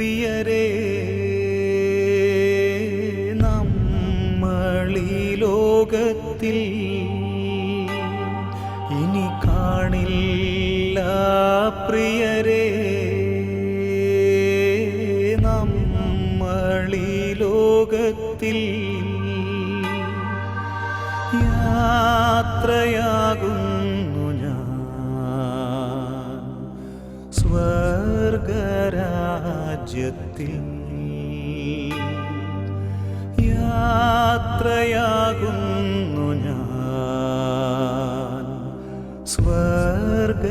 പ്രിയരേ, നമ്മളീ ലോകത്തിൽ ഇനി കാണില്ല പ്രിയരേ, നമ്മളീ ലോകത്തിൽ യാത്രയാകുന്നു ഞാൻ സ്വർഗരാജ്യത്തിൽ. യാത്രയാകുന്നു ഞാൻ സ്വർഗരാജ്യത്തിൽ.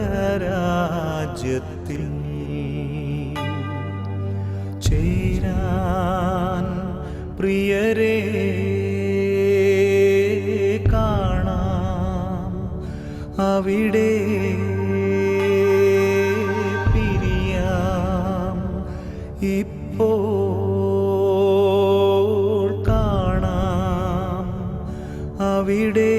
ചേരാൻ പ്രിയരേ കാണാം അവിടെ, പിരിയാം ഇപ്പോൾ കാണാം അവിടെ.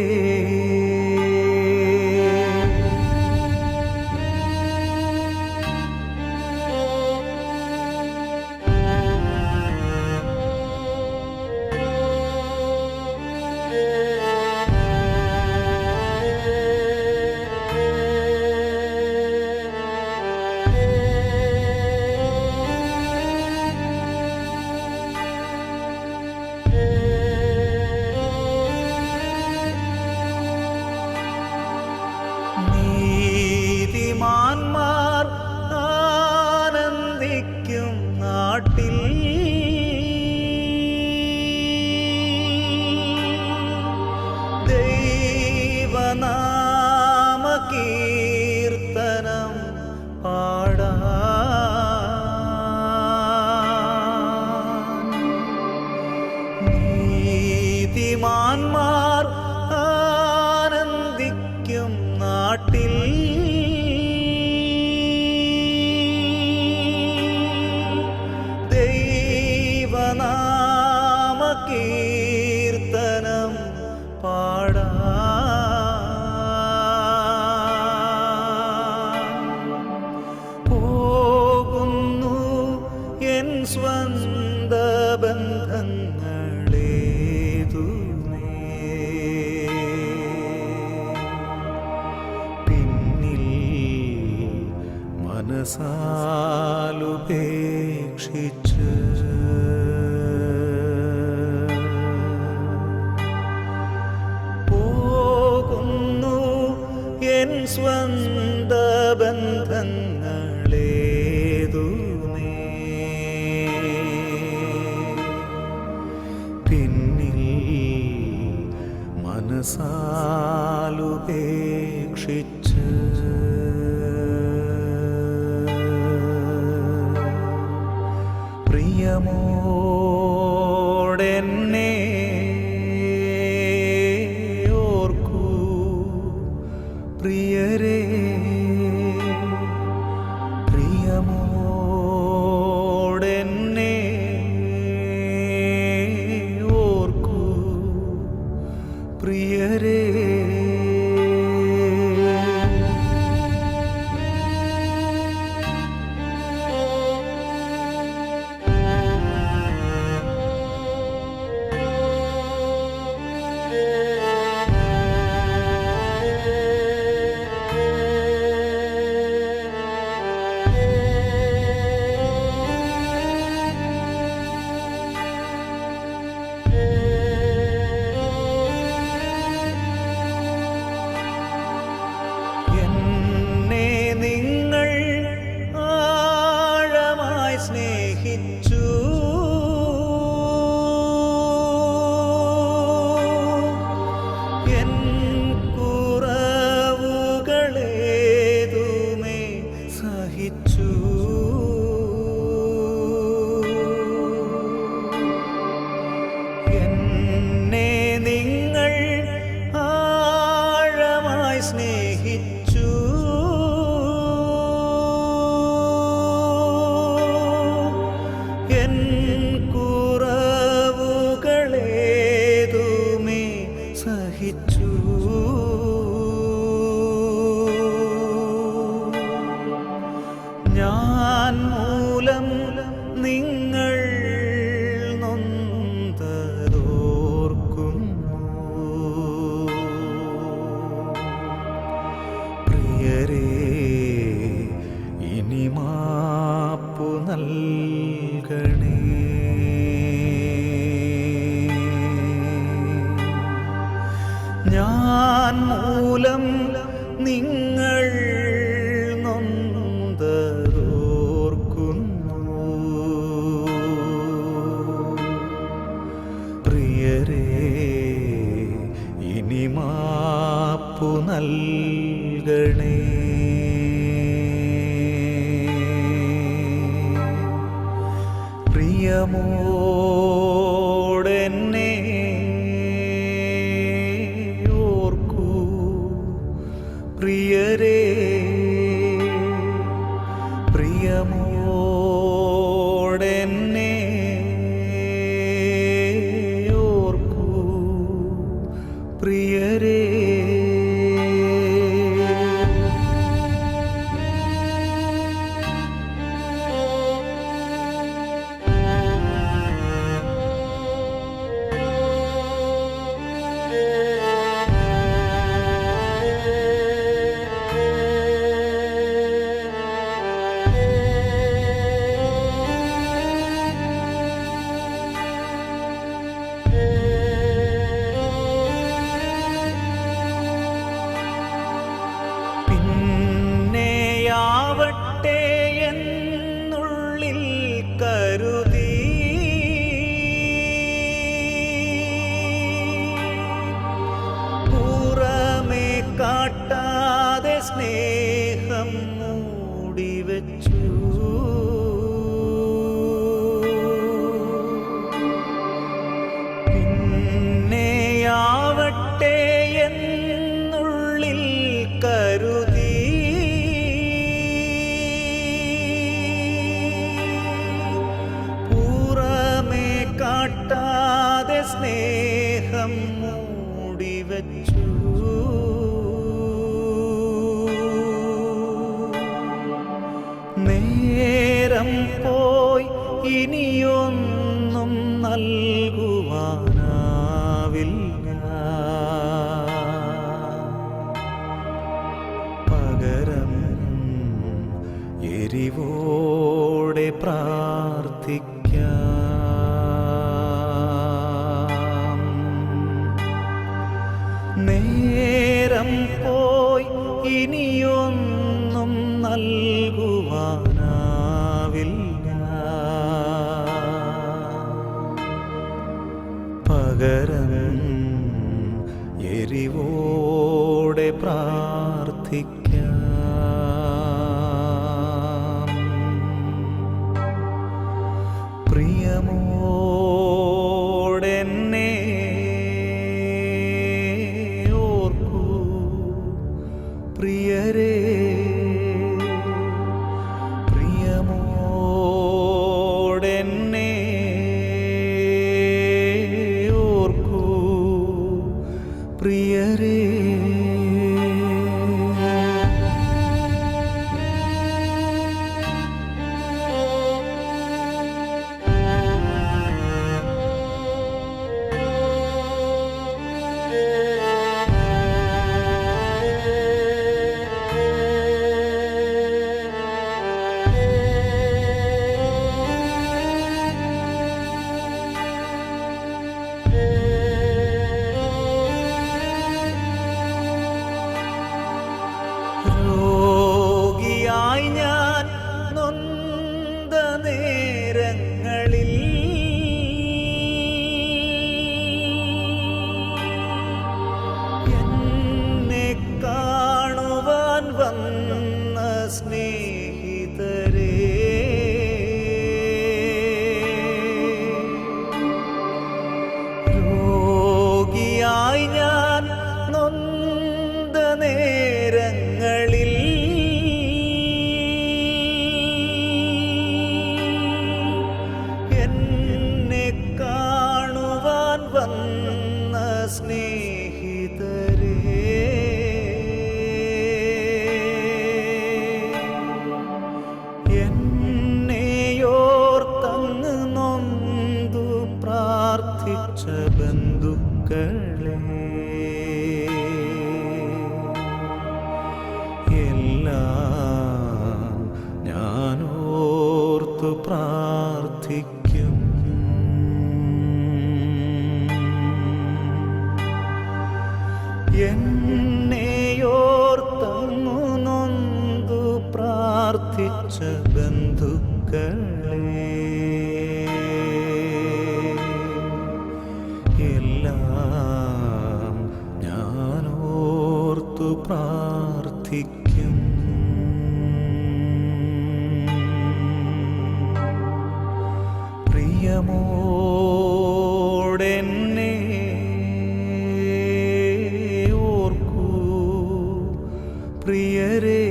നീതിമാന്മാർ ആനന്ദിക്കും നാട്ടിൽ ദൈവനാമ കീർത്തനം പാടാൻ. നീതിമാന്മാർ ആനന്ദിക്കും നാട്ടിൽ ദൈവനാമ കീർത്തനം പാടാൻ. പോകുന്നു എൻ സ്വന്ത ബന്ധങ്ങളേതുമേ, പിന്നിൽ മനസാലുപേക്ഷിച്ച് പോകുന്നു എൻ സ്വന്ത ബന്ധങ്ങളേതുമേ, പിന്നിൽ മനസാലുപേക്ഷിച്ച്. പ്രിയമോടെന്നെ ഓർക്കൂ പ്രിയരേ, പ്രിയമോടെന്നെ ഓർക്കൂ പ്രിയരേ. സ്നേഹിച്ചു എൻ കുറവുകളേതുമേ സഹിച്ചു. എന്നെ നിങ്ങൾ ആഴമായി സ്നേഹിച്ചു, എൻ കുറവുകളേതുമേ സഹിച്ചു. ഞാൻ മൂലം നീ പ്രിയരേ ഇനി മാപ്പു നൽകണേ. ഞാൻ മൂലം നിങ്ങൾ നൊന്തതോർക്കുന്നു. പ്രിയരേ ഇനി മാപ്പു നൽകണേ. പ്രിയമോടെന്നെ ഓർക്കൂ പ്രിയരേ. പ്രിയമോടെന്നെ ഓർക്കൂ പ്രിയരേ. പിന്നെയാവട്ടെ എന്നുള്ളിൽ കരുതി പുറമേ കാട്ടാതെ സ്നേഹം മൂടിവെച്ചു. പിന്നെയാവട്ടെ എന്നുള്ളിൽ കരുതി പുറമേ കാട്ടാതെ സ്നേഹം മൂടിവെച്ചു. നേരം പോയി ഇനിയൊന്നും നൽകുവാനാവില്ല. പകരം എരിവോടെ പ്രാർത്ഥിക്കാം. നേരം പോയി ഇനിയൊന്നും നൽകുവാനാവില്ല. പകരം എരിവോടെ പ്രാർത്ഥിക്കാം. പ്രിയമോടെന്നെ ഓർക്കൂ പ്രിയരേ. പ്രിയമോടെന്നെ ഓർക്കൂ പ്രിയരേ. എന്നെയോർത്തങ്ങു നൊന്തു പ്രാർത്ഥിച്ച ബന്ധുക്കളെ എല്ലാം ഞാനോർത്തു പ്രാർത്ഥിക്കും. പ്രിയമോടെന്നെ ഓർക്കൂ പ്രിയരേ,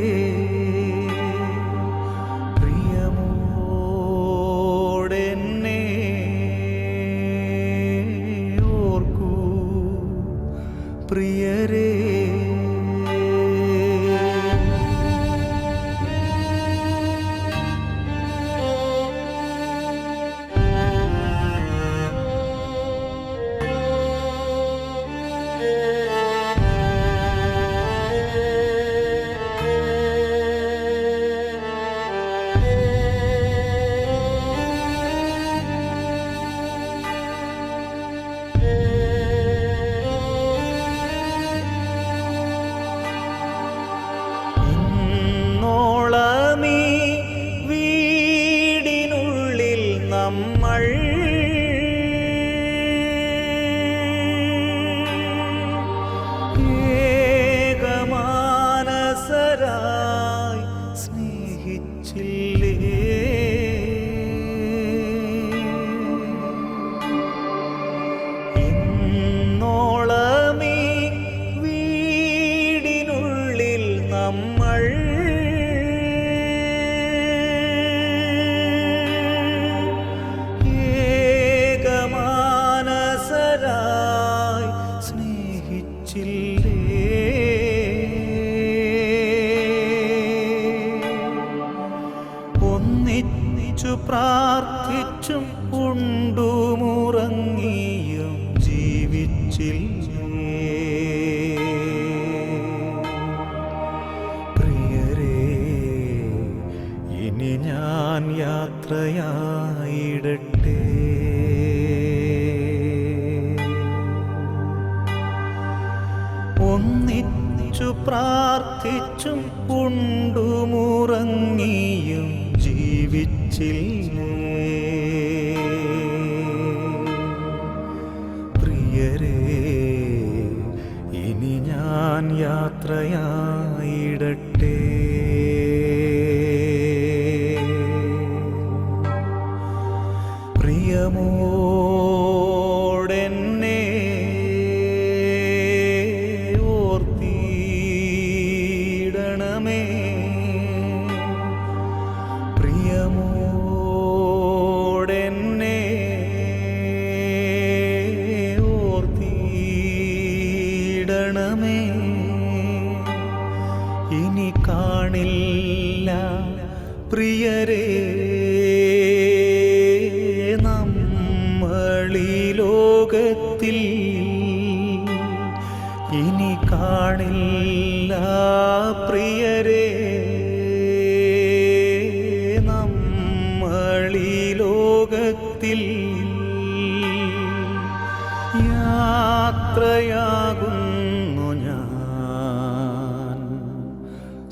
പ്രിയമോടെന്നെ ഓർക്കൂ പ്രിയരേ. ഇന്നോളമീ വീടിനുള്ളിൽ നമ്മൾ ഏകമാനസരായി സ്നേഹിച്ചില്ലേ? ഇന്നോളമീ വീടിനുള്ളിൽ നമ്മൾ ഏകമാനസരായി സ്നേഹിച്ചില്ലേ? ഒന്നിച്ചു പ്രാർത്ഥിച്ചും ഉണ്ടുമുറങ്ങിയും ജീവിച്ചില്ലേ? പ്രിയരേ, ഇനി ഞാൻ യാത്രയായിടട്ടെ. ഒന്നിച്ചു പ്രാർത്ഥിച്ചും ഉണ്ടുമുറങ്ങിയും ജീവിച്ചില്ലേ? പ്രിയരേ, ഇനി ഞാൻ യാത്രയായിടട്ടെ. പ്രിയമോടെന്നെ ഓർത്തിടണമേ, പ്രിയമോടെന്നെ ഓർത്തിടണമേ. ഇനി കാണില്ല പ്രിയരേ നമ്മളീ ലോകത്തിൽ, ഇനി കാണില്ല പ്രിയരേ നമ്മളീ ലോകത്തിൽ. യാത്രയാകുന്നു ഞാൻ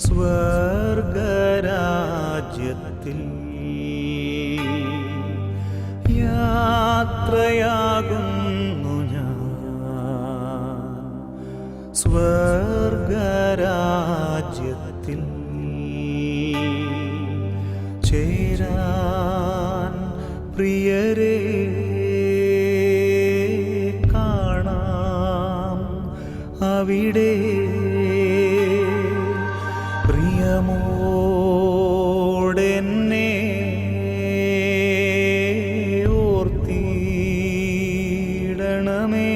സ്വർഗരാജ്യത്തിൽ, യാത്രയാകുന്നു ഞാൻ സ്വർഗരാജ്യത്തിൽ. ചേരാൻ പ്രിയരേ കാണാം അവിടെ. പ്രിയമോടെന്നെ ഓർത്തിടണമേ.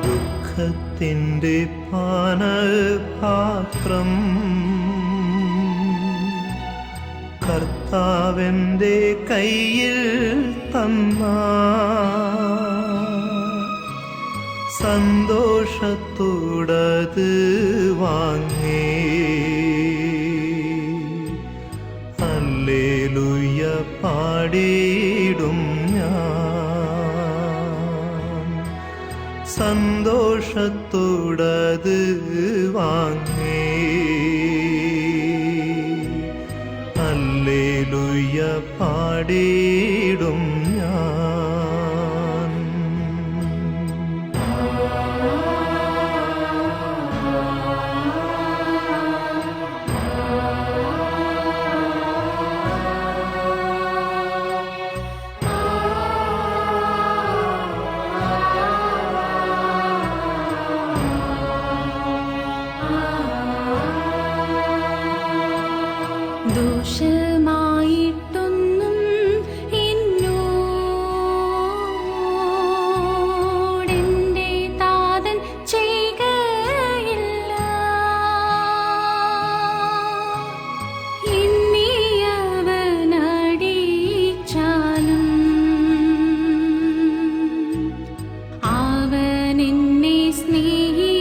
ദുഃഖത്തിൻ്റെ പാനപാത്രം കർത്താവെൻ്റെ കയ്യിൽ തന്ന സന്തോഷത്തോടത് വാങ്ങി ഹല്ലേലൂയ പാടിയിടും ഞാൻ. സന്തോഷത്തോടത് വാങ്ങി ഹല്ലേലൂയ പാടിയിടും ഞാൻ. ദോഷമായിട്ടൊന്നും എന്നോടെന്റെ താതൻ ചെയ്യുകയില്ല. എന്നെയവനടിച്ചാലും അവനെന്നെ സ്നേഹിക്കുന്നു.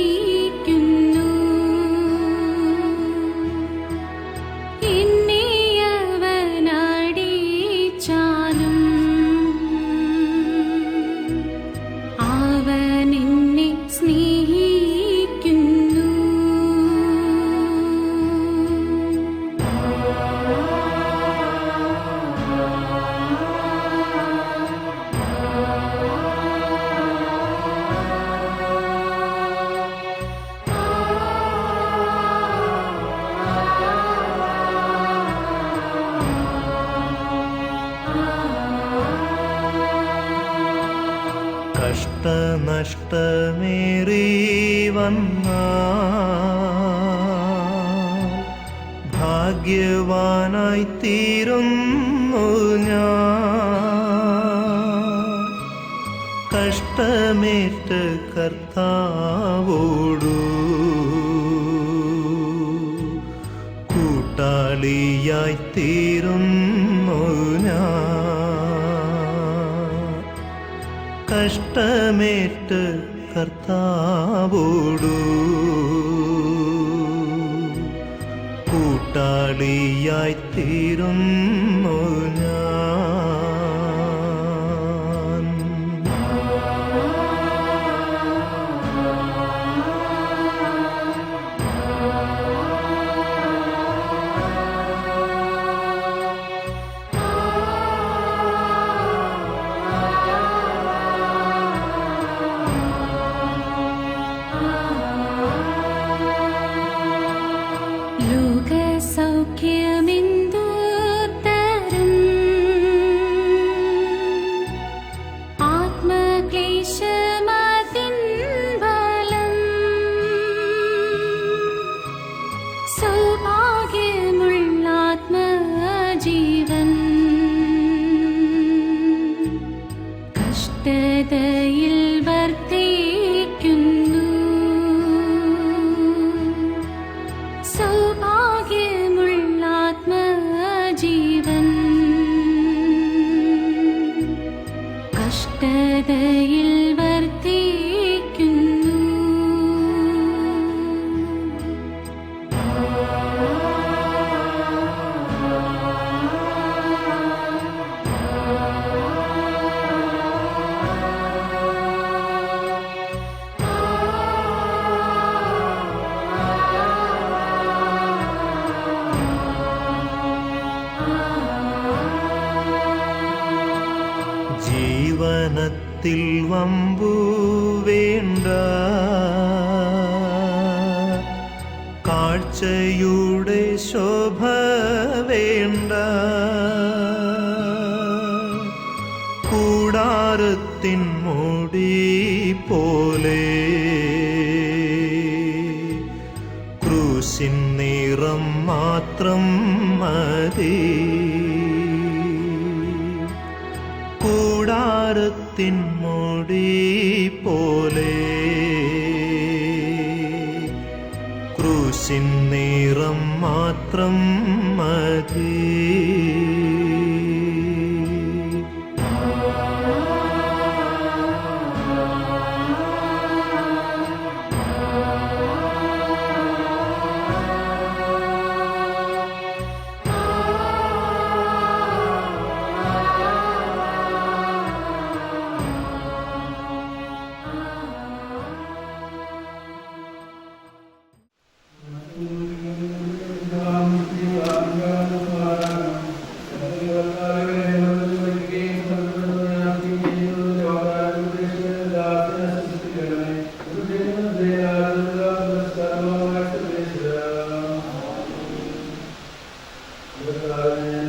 ാലും അവനെന്നെ സ്നേഹിക്കുന്നു. കഷ്ടനഷ്ടമേറി വന്ന ഭാഗ്യവാനായി തീരുന്നു ഞാൻ. കഷ്ടമേറ്റ് കർത്താവോടു കൂട്ടാളിയായി തീരുന്നു ഞാൻ. കഷ്ടമേറ്റ് കർത്താവോടു കൂട്ടാളിയായി തീരുന്നു ഞാൻ. ലോകസൗഖ്യമെന്തു തരും? ആത്മക്ലേശമതിൻ ഫലം. സൗഭാഗ്യമുള്ള ആത്മജീവൻ കഷ്ടതയിൽ വർത്തിക്കുന്നു. സൗഭാഗ്യമുള്ള ആത്മജീവൻ കഷ്ടതയിൽ വർത്തിക്കുന്നു. ജീവനത്തിൽ വമ്പു വേണ്ട, കാഴ്ചയുടെ ശോഭ വേണ്ട. കൂടാരത്തിൻ മൂടി പോലെ ക്രൂശിൻ നിറം മാത്രം മതി. കൂടാരത്തിൻ മൂടി പോലെ ക്രൂശിൻ നിറം മാത്രം മതി. Gracias.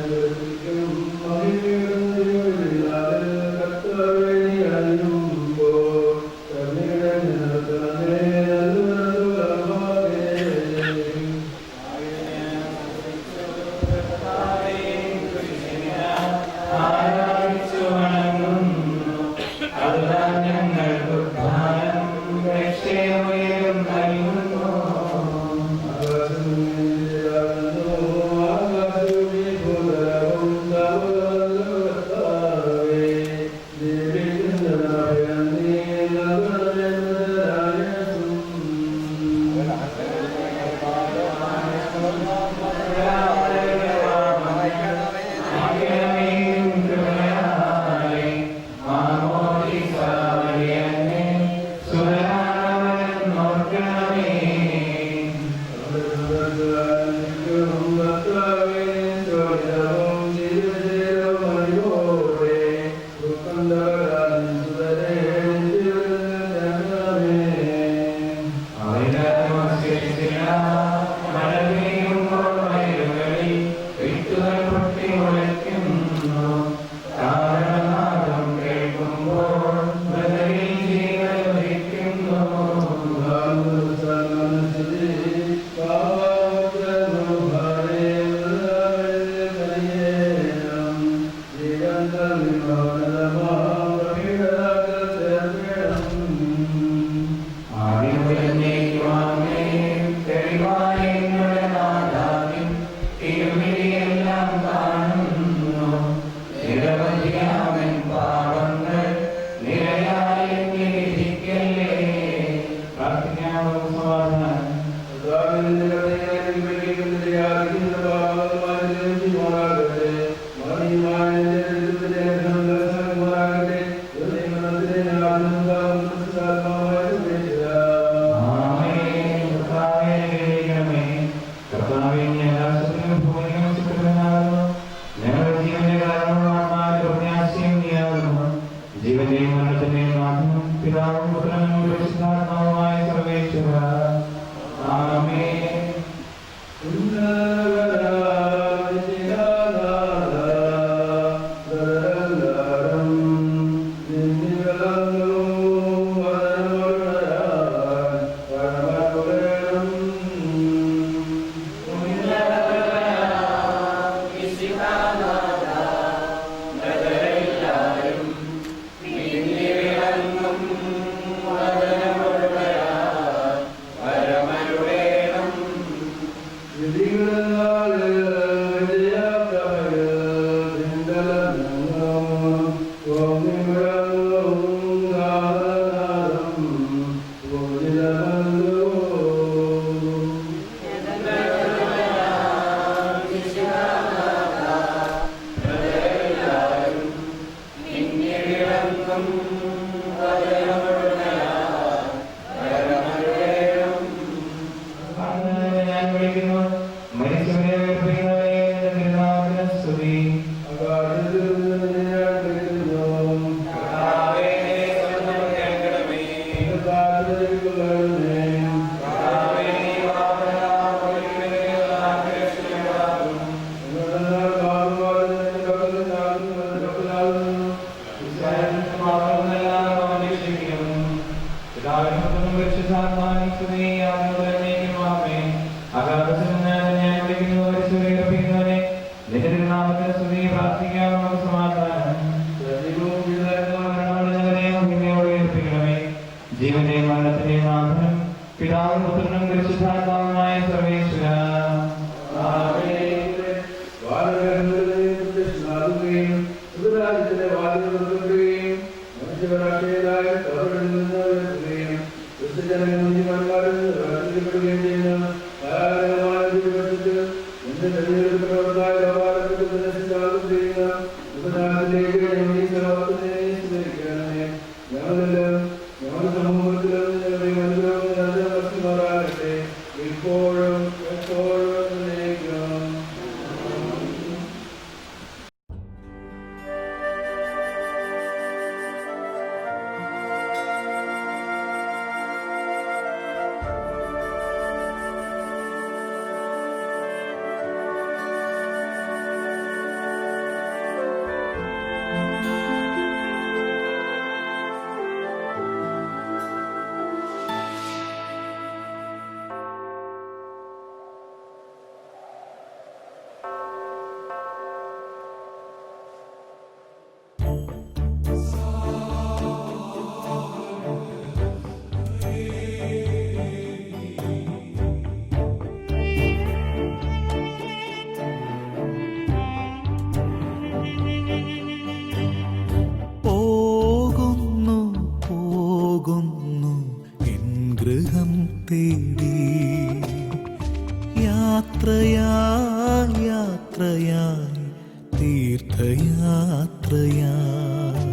തീർത്ഥയാത്രയായി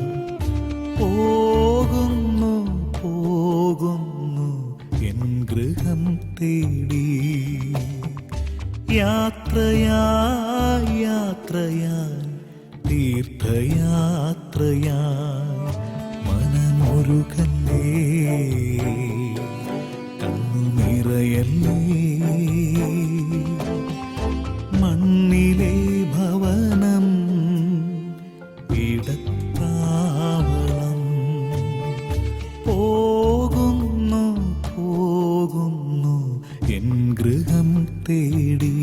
പോകുന്നു പോകുന്നു എൻ ഗൃഹം തേടി യാത്രയായി യാത്രയായി തീർത്ഥയാത്രയായി മനമൊരുകല്ലേ കണ്ണുനിറയല്ലേ മണ്ണിലെ ഭവനം ഇടത്താവളം പോകുന്നു പോകുന്നു എൻ ഗൃഹം തേടി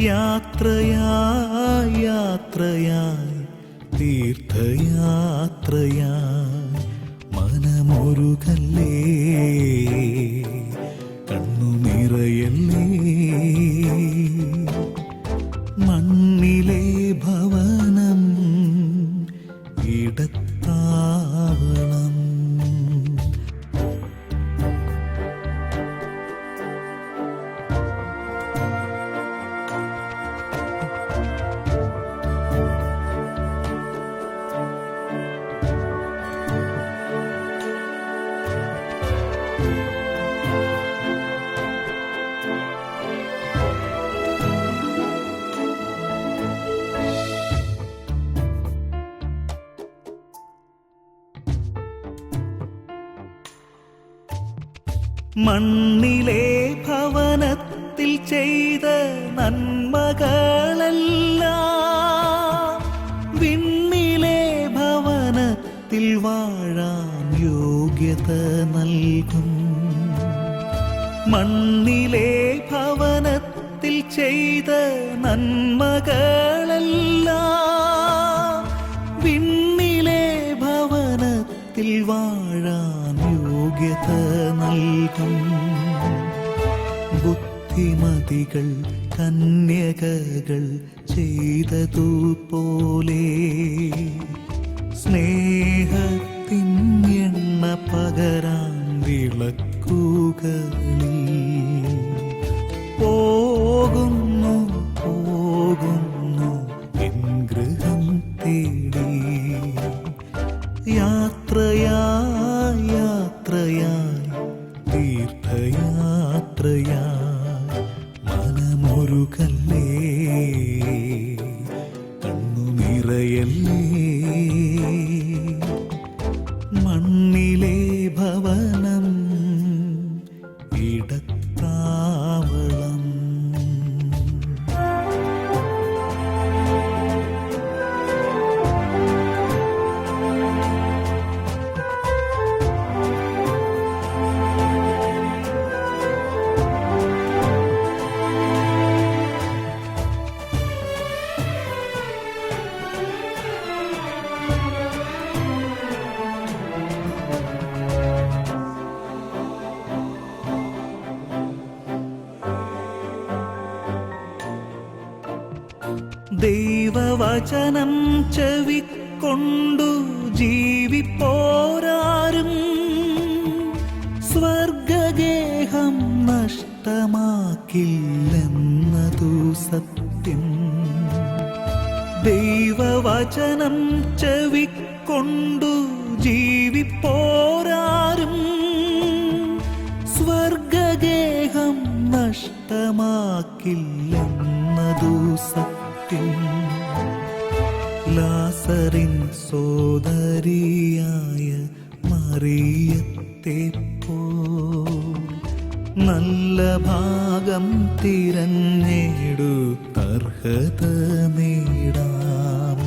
യാത്രയായി യാത്രയായി തീർത്ഥയാത്രയായി മനമൊരുകല്ലേ കണ്ണുനിറയല്ലേ മണ്ണിലെ ഭവനം ഇടത്താവളം മണ്ണിലെ ഭവനത്തിൽ ചെയ്ത നന്മകളെല്ലാം വിണ്ണിലെ ഭവനത്തിൽ വാഴാൻ യോഗ്യത നൽകും മണ്ണിലെ ഭവനത്തിൽ ചെയ്ത നന്മകളെല്ലാം വിണ്ണിലെ ഭവനത്തിൽ വാഴാൻ യോഗ്യത നൽകും ബുദ്ധിമതികൾ കന്യകകൾ ചെയ്തതുപോലെ സ്നേഹത്തിൻ എണ്ണ പകരാൻ വിളക്കുകളിൽ പോകുന്നു പോകുന്നു എൻ ഗൃഹം തേടി യാത്രയായി യാത്രയായി തീർത്ഥയാത്രയായി മനമൊരുകല്ലേ കണ്ണുനിറയല്ലേ മണ്ണിലെ ഭവനം ഇടത്താവളം ദൈവവചനം ചെവിക്കൊണ്ടു ജീവിപ്പോരാരും സ്വർഗഗേഹം നഷ്ടമാക്കില്ലെന്നതു സത്യം ദൈവവചനം ചെവിക്കൊണ്ടു ജീവിപ്പോരാരും സ്വർഗഗേഹം നഷ്ടമാക്കില്ലെന്നതു സത്യം ലാസറിൻ സോദരിയായ മറിയത്തെ പോൽ നല്ല ഭാഗം തിരഞ്ഞെടുത്തർഹത നേടാം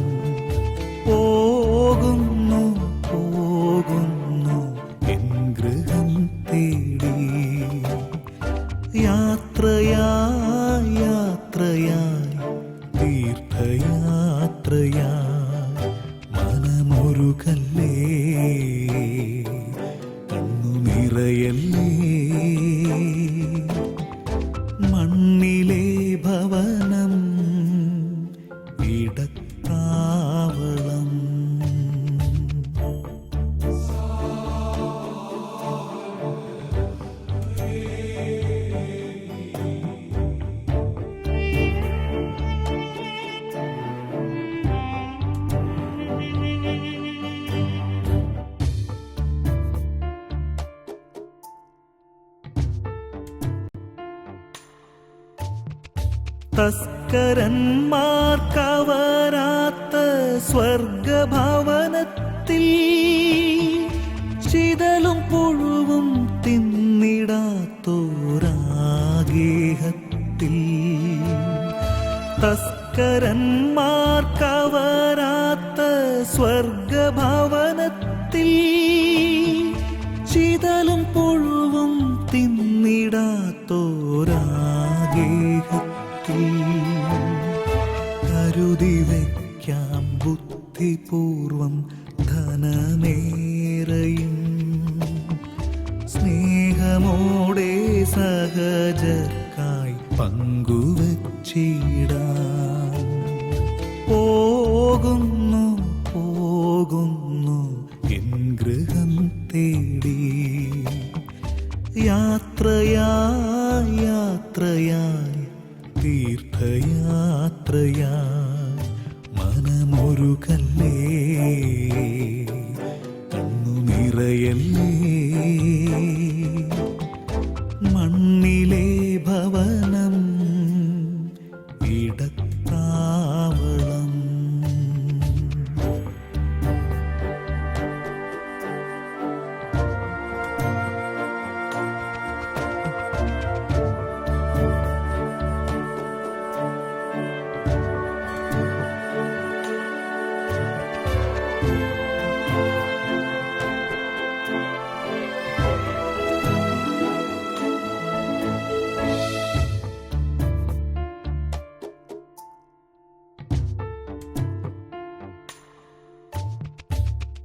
പോകുന്നു പോകുന്നു എൻ ഗൃഹം തേടി യാത്രയായി യാത്രയായി തീർത്ഥയാത്രയായി മനമൊരുകല്ലേ കണ്ണുനിറയല്ലേ മണ്ണിലെ ഭവനം ഇടത്താവളം തസ്കരന്മാർക്കവരാത്ത സ്വർഗഭവനത്തിൽ ചിതലും പുഴുവും തിന്നിടാത്തോരാഗേഹത്തിൽ തസ്കരന്മാർക്കവരാത്ത സ്വർഗഭവനത്തിൽ ചിതലും പുഴുവും തിന്നിടാത്തോരാഗേഹത്തിൽ കരുതി വയ്ക്കാം ബുദ്ധിപൂർവം ധനമേറയും സ്നേഹമോടെ സഹജർക്കായി പങ്കുവച്ചിടാം. പോകുന്നു പോകുന്നു എൻ ഗൃഹം തേടി യാത്രയായി യാത്രയായി തീർത്ഥയാത്രയായി മനമൊരുകല്ലേ കണ്ണു നിറയല്ലേ മണ്ണിലെ ഭവനം ഇടത്താവളം.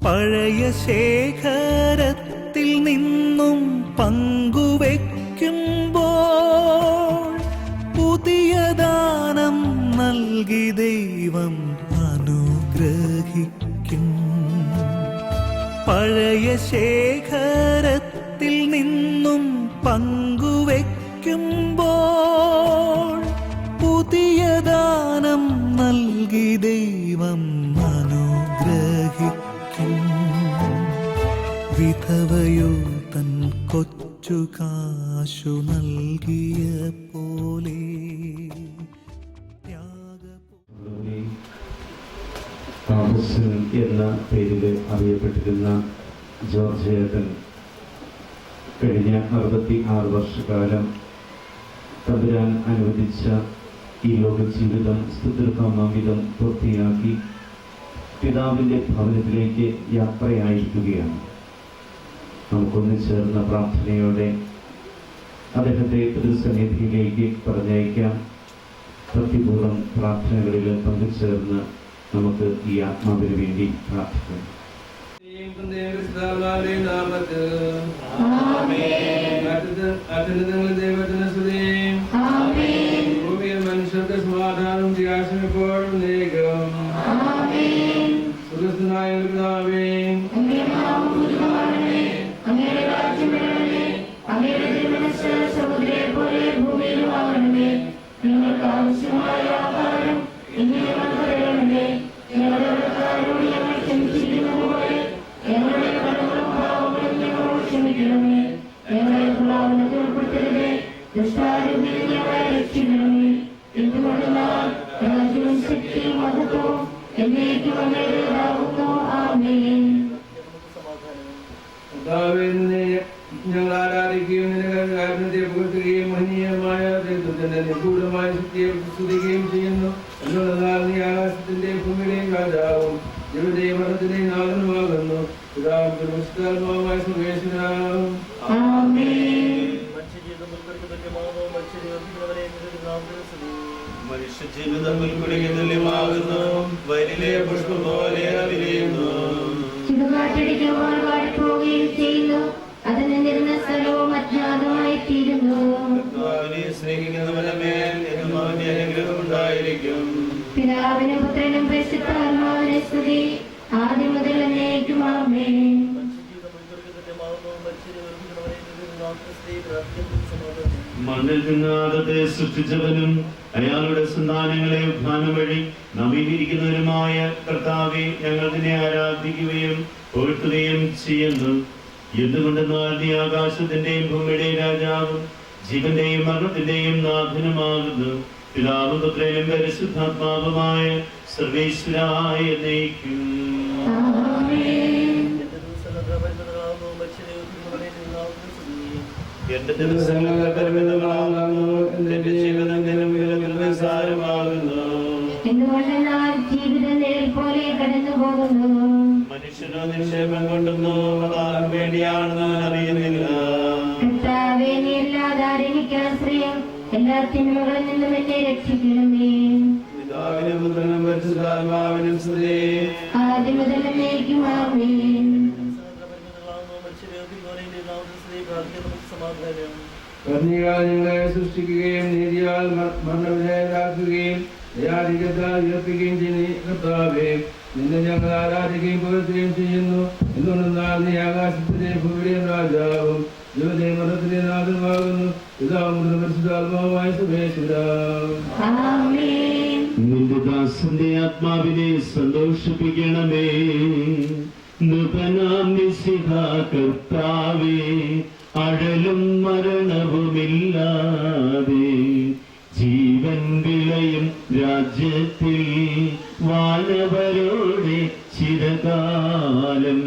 പഴയ ശേഖരത്തിൽ നിന്നും പങ്കുവെക്കുമ്പോൾ പുതിയ ദാനം നൽകി ദൈവം അനുഗ്രഹിക്കും. പഴയ ശേഖരത്തിൽ നിന്നും പങ്കുവെക്കുമ്പോൾ പുതിയ ദാനം നൽകി ദൈവം അനുഗ്രഹിക്കും. വിധവയോ തൻ കൊച്ചു കാശു നൽകിയ പോലെ താമസൻ എന്ന പേരിൽ അറിയപ്പെട്ടിരുന്ന ജോർജ് ഏട്ടൻ കഴിഞ്ഞ 66 വർഷക്കാലം തമ്പുരാൻ അനുവദിച്ച ഈ ലോക ജീവിതം സ്തുതിർക്കാമാവിധം പൂർത്തിയാക്കി പിതാവിൻ്റെ ഭവനത്തിലേക്ക് യാത്രയായിരിക്കുകയാണ്. നമുക്കൊന്ന് ചേർന്ന പ്രാർത്ഥനയോടെ അദ്ദേഹത്തെ പിതൃസന്നിധിയിലേക്ക് പറഞ്ഞയക്കാം. ഭക്തിപൂർവ്വം പ്രാർത്ഥനകളിൽ പങ്കുചേർന്ന് നമുക്ക് ഈ ആത്മാവിന് വേണ്ടി പ്രാർത്ഥിക്കാം. മനുഷ്യർക്ക് സമാധാനം പ്രയാസം എപ്പോഴും നേകം. സുരസ്ഥനായ പിതാവേ, ഞങ്ങൾക്ക് ആവശ്യമായ ആഹാരം ഞങ്ങളുടെ കടങ്ങളും പാവങ്ങളും ഞങ്ങളോട് ക്ഷമിക്കണമേ. ഞങ്ങളെ പ്രലോഭനത്തിൽ ഉൾപ്പെടുത്തരുതേ, ദുഷ്ടാരൂപിയിൽ ഞങ്ങളെ രക്ഷിക്കണമേ. എന്തുകൊണ്ടെന്നാൽ രാജ്യവും ശക്തിയും മഹത്വവും എന്നേക്കും അങ്ങയുടേതാകുന്നു. ആമേൻ. ഞങ്ങൾ ആരാധിക്കുകയും കാരണത്തെ പുകഴ്ത്തുകയും മഹനീയമായ ദൈവത്തിന്റെ നിഗൂഢമായ ശക്തിയെ സ്തുതിക്കുകയും ചെയ്യുന്നു. എന്നുള്ളതാൽ നീ ആകാശത്തിന്റെ ഭൂമിയുടെയും രാജാവും ജീവന്റെയും മരണത്തിന്റെയും നാഥനുമാകുന്നു. പിതാവും വിശുദ്ധാത്മാവുമായ സർവേശ്വരാവും. മനുഷ്യജീവിതം പുൽക്കുടിക്ക് തുല്യമാകുന്നു, വയലിലെ പുഷ്പം പോലെ വിരിയുന്നു. ചുടുകാറ്റടിക്കുമ്പോൾ വാടിപ്പോവുകയും ചെയ്യുന്നു, അതിന് നിരുന്ന സ്ഥലവും അജ്ഞാതമായി തീരുന്നു. സ്നേഹിക്കുന്നവന്റെ മേൽ എന്നും അവന്റെ അനുഗ്രഹം ഉണ്ടായിരിക്കും. പിതാവിനും പുത്രനും പരിശുദ്ധാത്മാവിനെ സ്തുതി, ആദ്യം മുതൽ എന്നേക്കും. ആമേൻ. മണ്ണിൽ നിന്ന് ആദത്തെ സൃഷ്ടിച്ചവനും അയാളുടെ സന്താനങ്ങളെ ഉത്ഥാനം വഴി നവീകരിക്കുന്നവരുമായ കർത്താവെ, ഞങ്ങൾ നിന്നെ ആരാധിക്കുകയും പുകഴ്ത്തുകയും ചെയ്യുന്നു. എന്തുകൊണ്ടെന്നാൽ നീ ആകാശത്തിന്റെയും ഭൂമിയുടെയും രാജാവും ജീവന്റെയും മരണത്തിന്റെയും നാഥനുമാകുന്നു. പിതാവും പുത്രനും പരിശുദ്ധാത്മാവുമായ സർവേശ്വരായ എന്നേക്കും. എന്റെ ദിവസങ്ങൾ പരിമിതമാകുന്നു, എന്റെ ജീവിതങ്ങളും നിസ്സാരമാകുന്നു. എന്തുകൊണ്ടെന്നാൽ ജീവിതം നിഴൽ പോലെ കടന്നു പോകുന്നു. മനുഷ്യനോ നിക്ഷേപം കൊണ്ടുന്നു, അതാർക്കു വേണ്ടിയാണെന്ന് അറിയുന്നില്ല. കർത്താവേ, നീ അല്ലാതെ എനിക്ക് ആശ്രയം. എല്ലാ തിന്മകളിൽ നിന്നും എന്നെ രക്ഷിക്കണമേ. പിതാവിനും പുത്രനും പരിശുദ്ധാത്മാവിനും സ്തുതി. ആദ്യം മുതൽ എന്നേക്കും ആമേൻ. കർണിയാൽ ഞങ്ങളെ സൃഷ്ടിക്കുകയും നീതിയാൽ മരണവിധേയരാക്കുകയും ദയാധികത്താൽ ഉയർത്തുകയും ചെയ്യുന്ന കർത്താവേ, നിന്നെ ഞങ്ങൾ ആരാധിക്കുകയും പുകഴ്ത്തുകയും ചെയ്യുന്നു. എന്തുകൊണ്ടെന്നാൽ നീ ആകാശത്തിലെ ഭൂമിയുടെയും രാജാവും ദൈവത്തിലെ മതത്തിലെ നാഥനുമാകുന്നു. പിതാവും പരിശുദ്ധാത്മാവുമായ സർവേശ്വരാ. ആമേൻ. നിന്റെ ദാസന്റെ ആത്മാവിനെ സന്തോഷിപ്പിക്കണമേ. നൃപനാം മിശിഹാ കർത്താവേ, അഴലും മരണവുമില്ലാതെ ജീവൻ വിളയും രാജ്യത്തിൽ വാനവരോടെ ചിരകാലം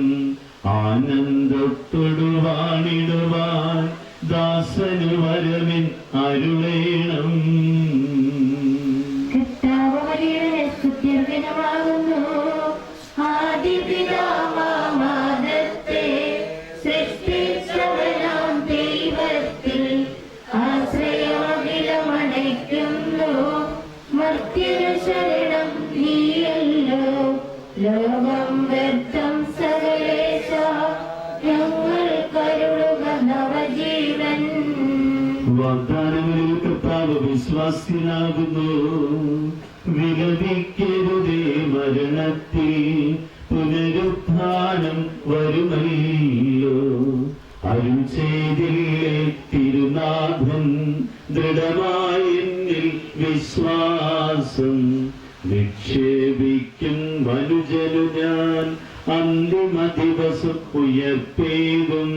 ആനന്ദത്തോടു വാണിടുവാൻ ദാസനു വരവിൻ അരുളേണം. കർത്താവ് വലിയവനെ സ്തുത്യർഹനമാകുന്നു. ആദിപിതാവാദത്തെ സൃഷ്ടിച്ചവനാം ദൈവത്തിൽ ആശ്രയമകിലമണയ്ക്കുന്നു. മർത്യനു ശരണം നീയല്ലോ. ലോകം വ്യർത്ഥം സകലേശ, ഞങ്ങൾ കരുളുക നവജീവൻ. വാഗ്ദാനങ്ങളിൽ കർത്താവ് വിശ്വാസ്യനാകുന്നു. വിലപിക്കരുതേ, മരണത്തിൽ പുനരുത്ഥാനം വരുമല്ലോ. അരുൾ ചെയ്തില്ലേ തിരുനാഥൻ, ദൃഢമായി എന്നിൽ വിശ്വാസം നിക്ഷേപിക്കും മനുജനു ഞാൻ അന്തിമ ദിവസം ഉയർപ്പേകും.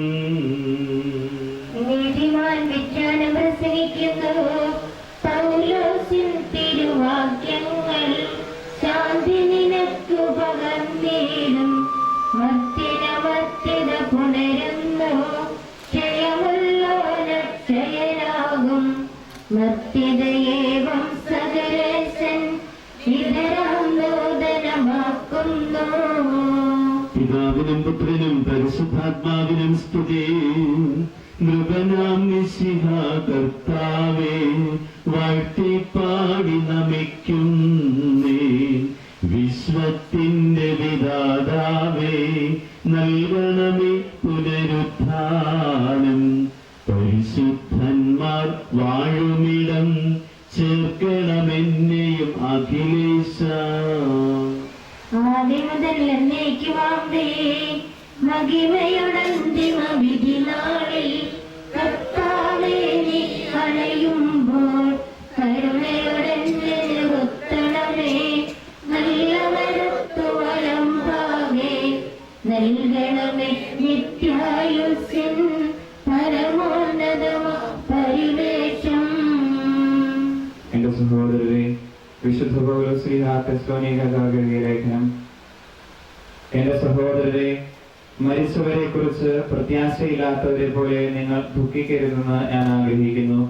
നീതിമാൻ വിജ്ഞാനം പ്രസംഗിക്കുന്നു. പൗലോസിൻ തിരുവാക്യങ്ങൾ ശാന്തി നിനക്കു പകർന്നേടും. മർത്യത പുണരുന്നു. ക്ഷയമുള്ളോന ക്ഷയനാകും. മർത്യതയേവം സകലേശൻ ഇതരാം നൂതനമാക്കുന്നു. പിതാവിനും പുത്രനും പരിശുദ്ധാത്മാവിനും സ്തുതി. നൃപനാം മിശിഹാ കർത്താവേ, വാഴ്ത്തിപ്പാടി നമിക്കുന്നേ. വിശ്വത്തിന്റെ വിധാതാവേ, നൽകണമേ പുനരുത്ഥാനം. പരിശുദ്ധന്മാർ വാഴുമിടം ചേർക്കണമെന്നെയും അഖിലേശ. ആദ്യം മുതൽ എന്നേക്കുമാമേ. മഹിമയുടന്തിമ വിധി നാളിൽ കർത്താവേ, നീ അണയുമ്പോൾ കരുണയുടെ നിർത്തണമേ. നല്ല മരത്തു വലമ്പാകെ നൽകണമേ നിത്യായുസ്സിൻ പരമോന്നതമ പരിവേഷം. എന്റെ സഹോദരരെ, വിശുദ്ധ പൗലോസ്ലീഹാ തെസ്സലോനിക്കർക്കാർക്ക് എഴുതിയ ലേഖനം. എന്റെ സഹോദരരെ, മരിച്ചവരെ കുറിച്ച് പ്രത്യാശയില്ലാത്തവരെ പോലെ നിങ്ങൾ ദുഃഖിക്കരുതെന്ന് ഞാൻ ആഗ്രഹിക്കുന്നു.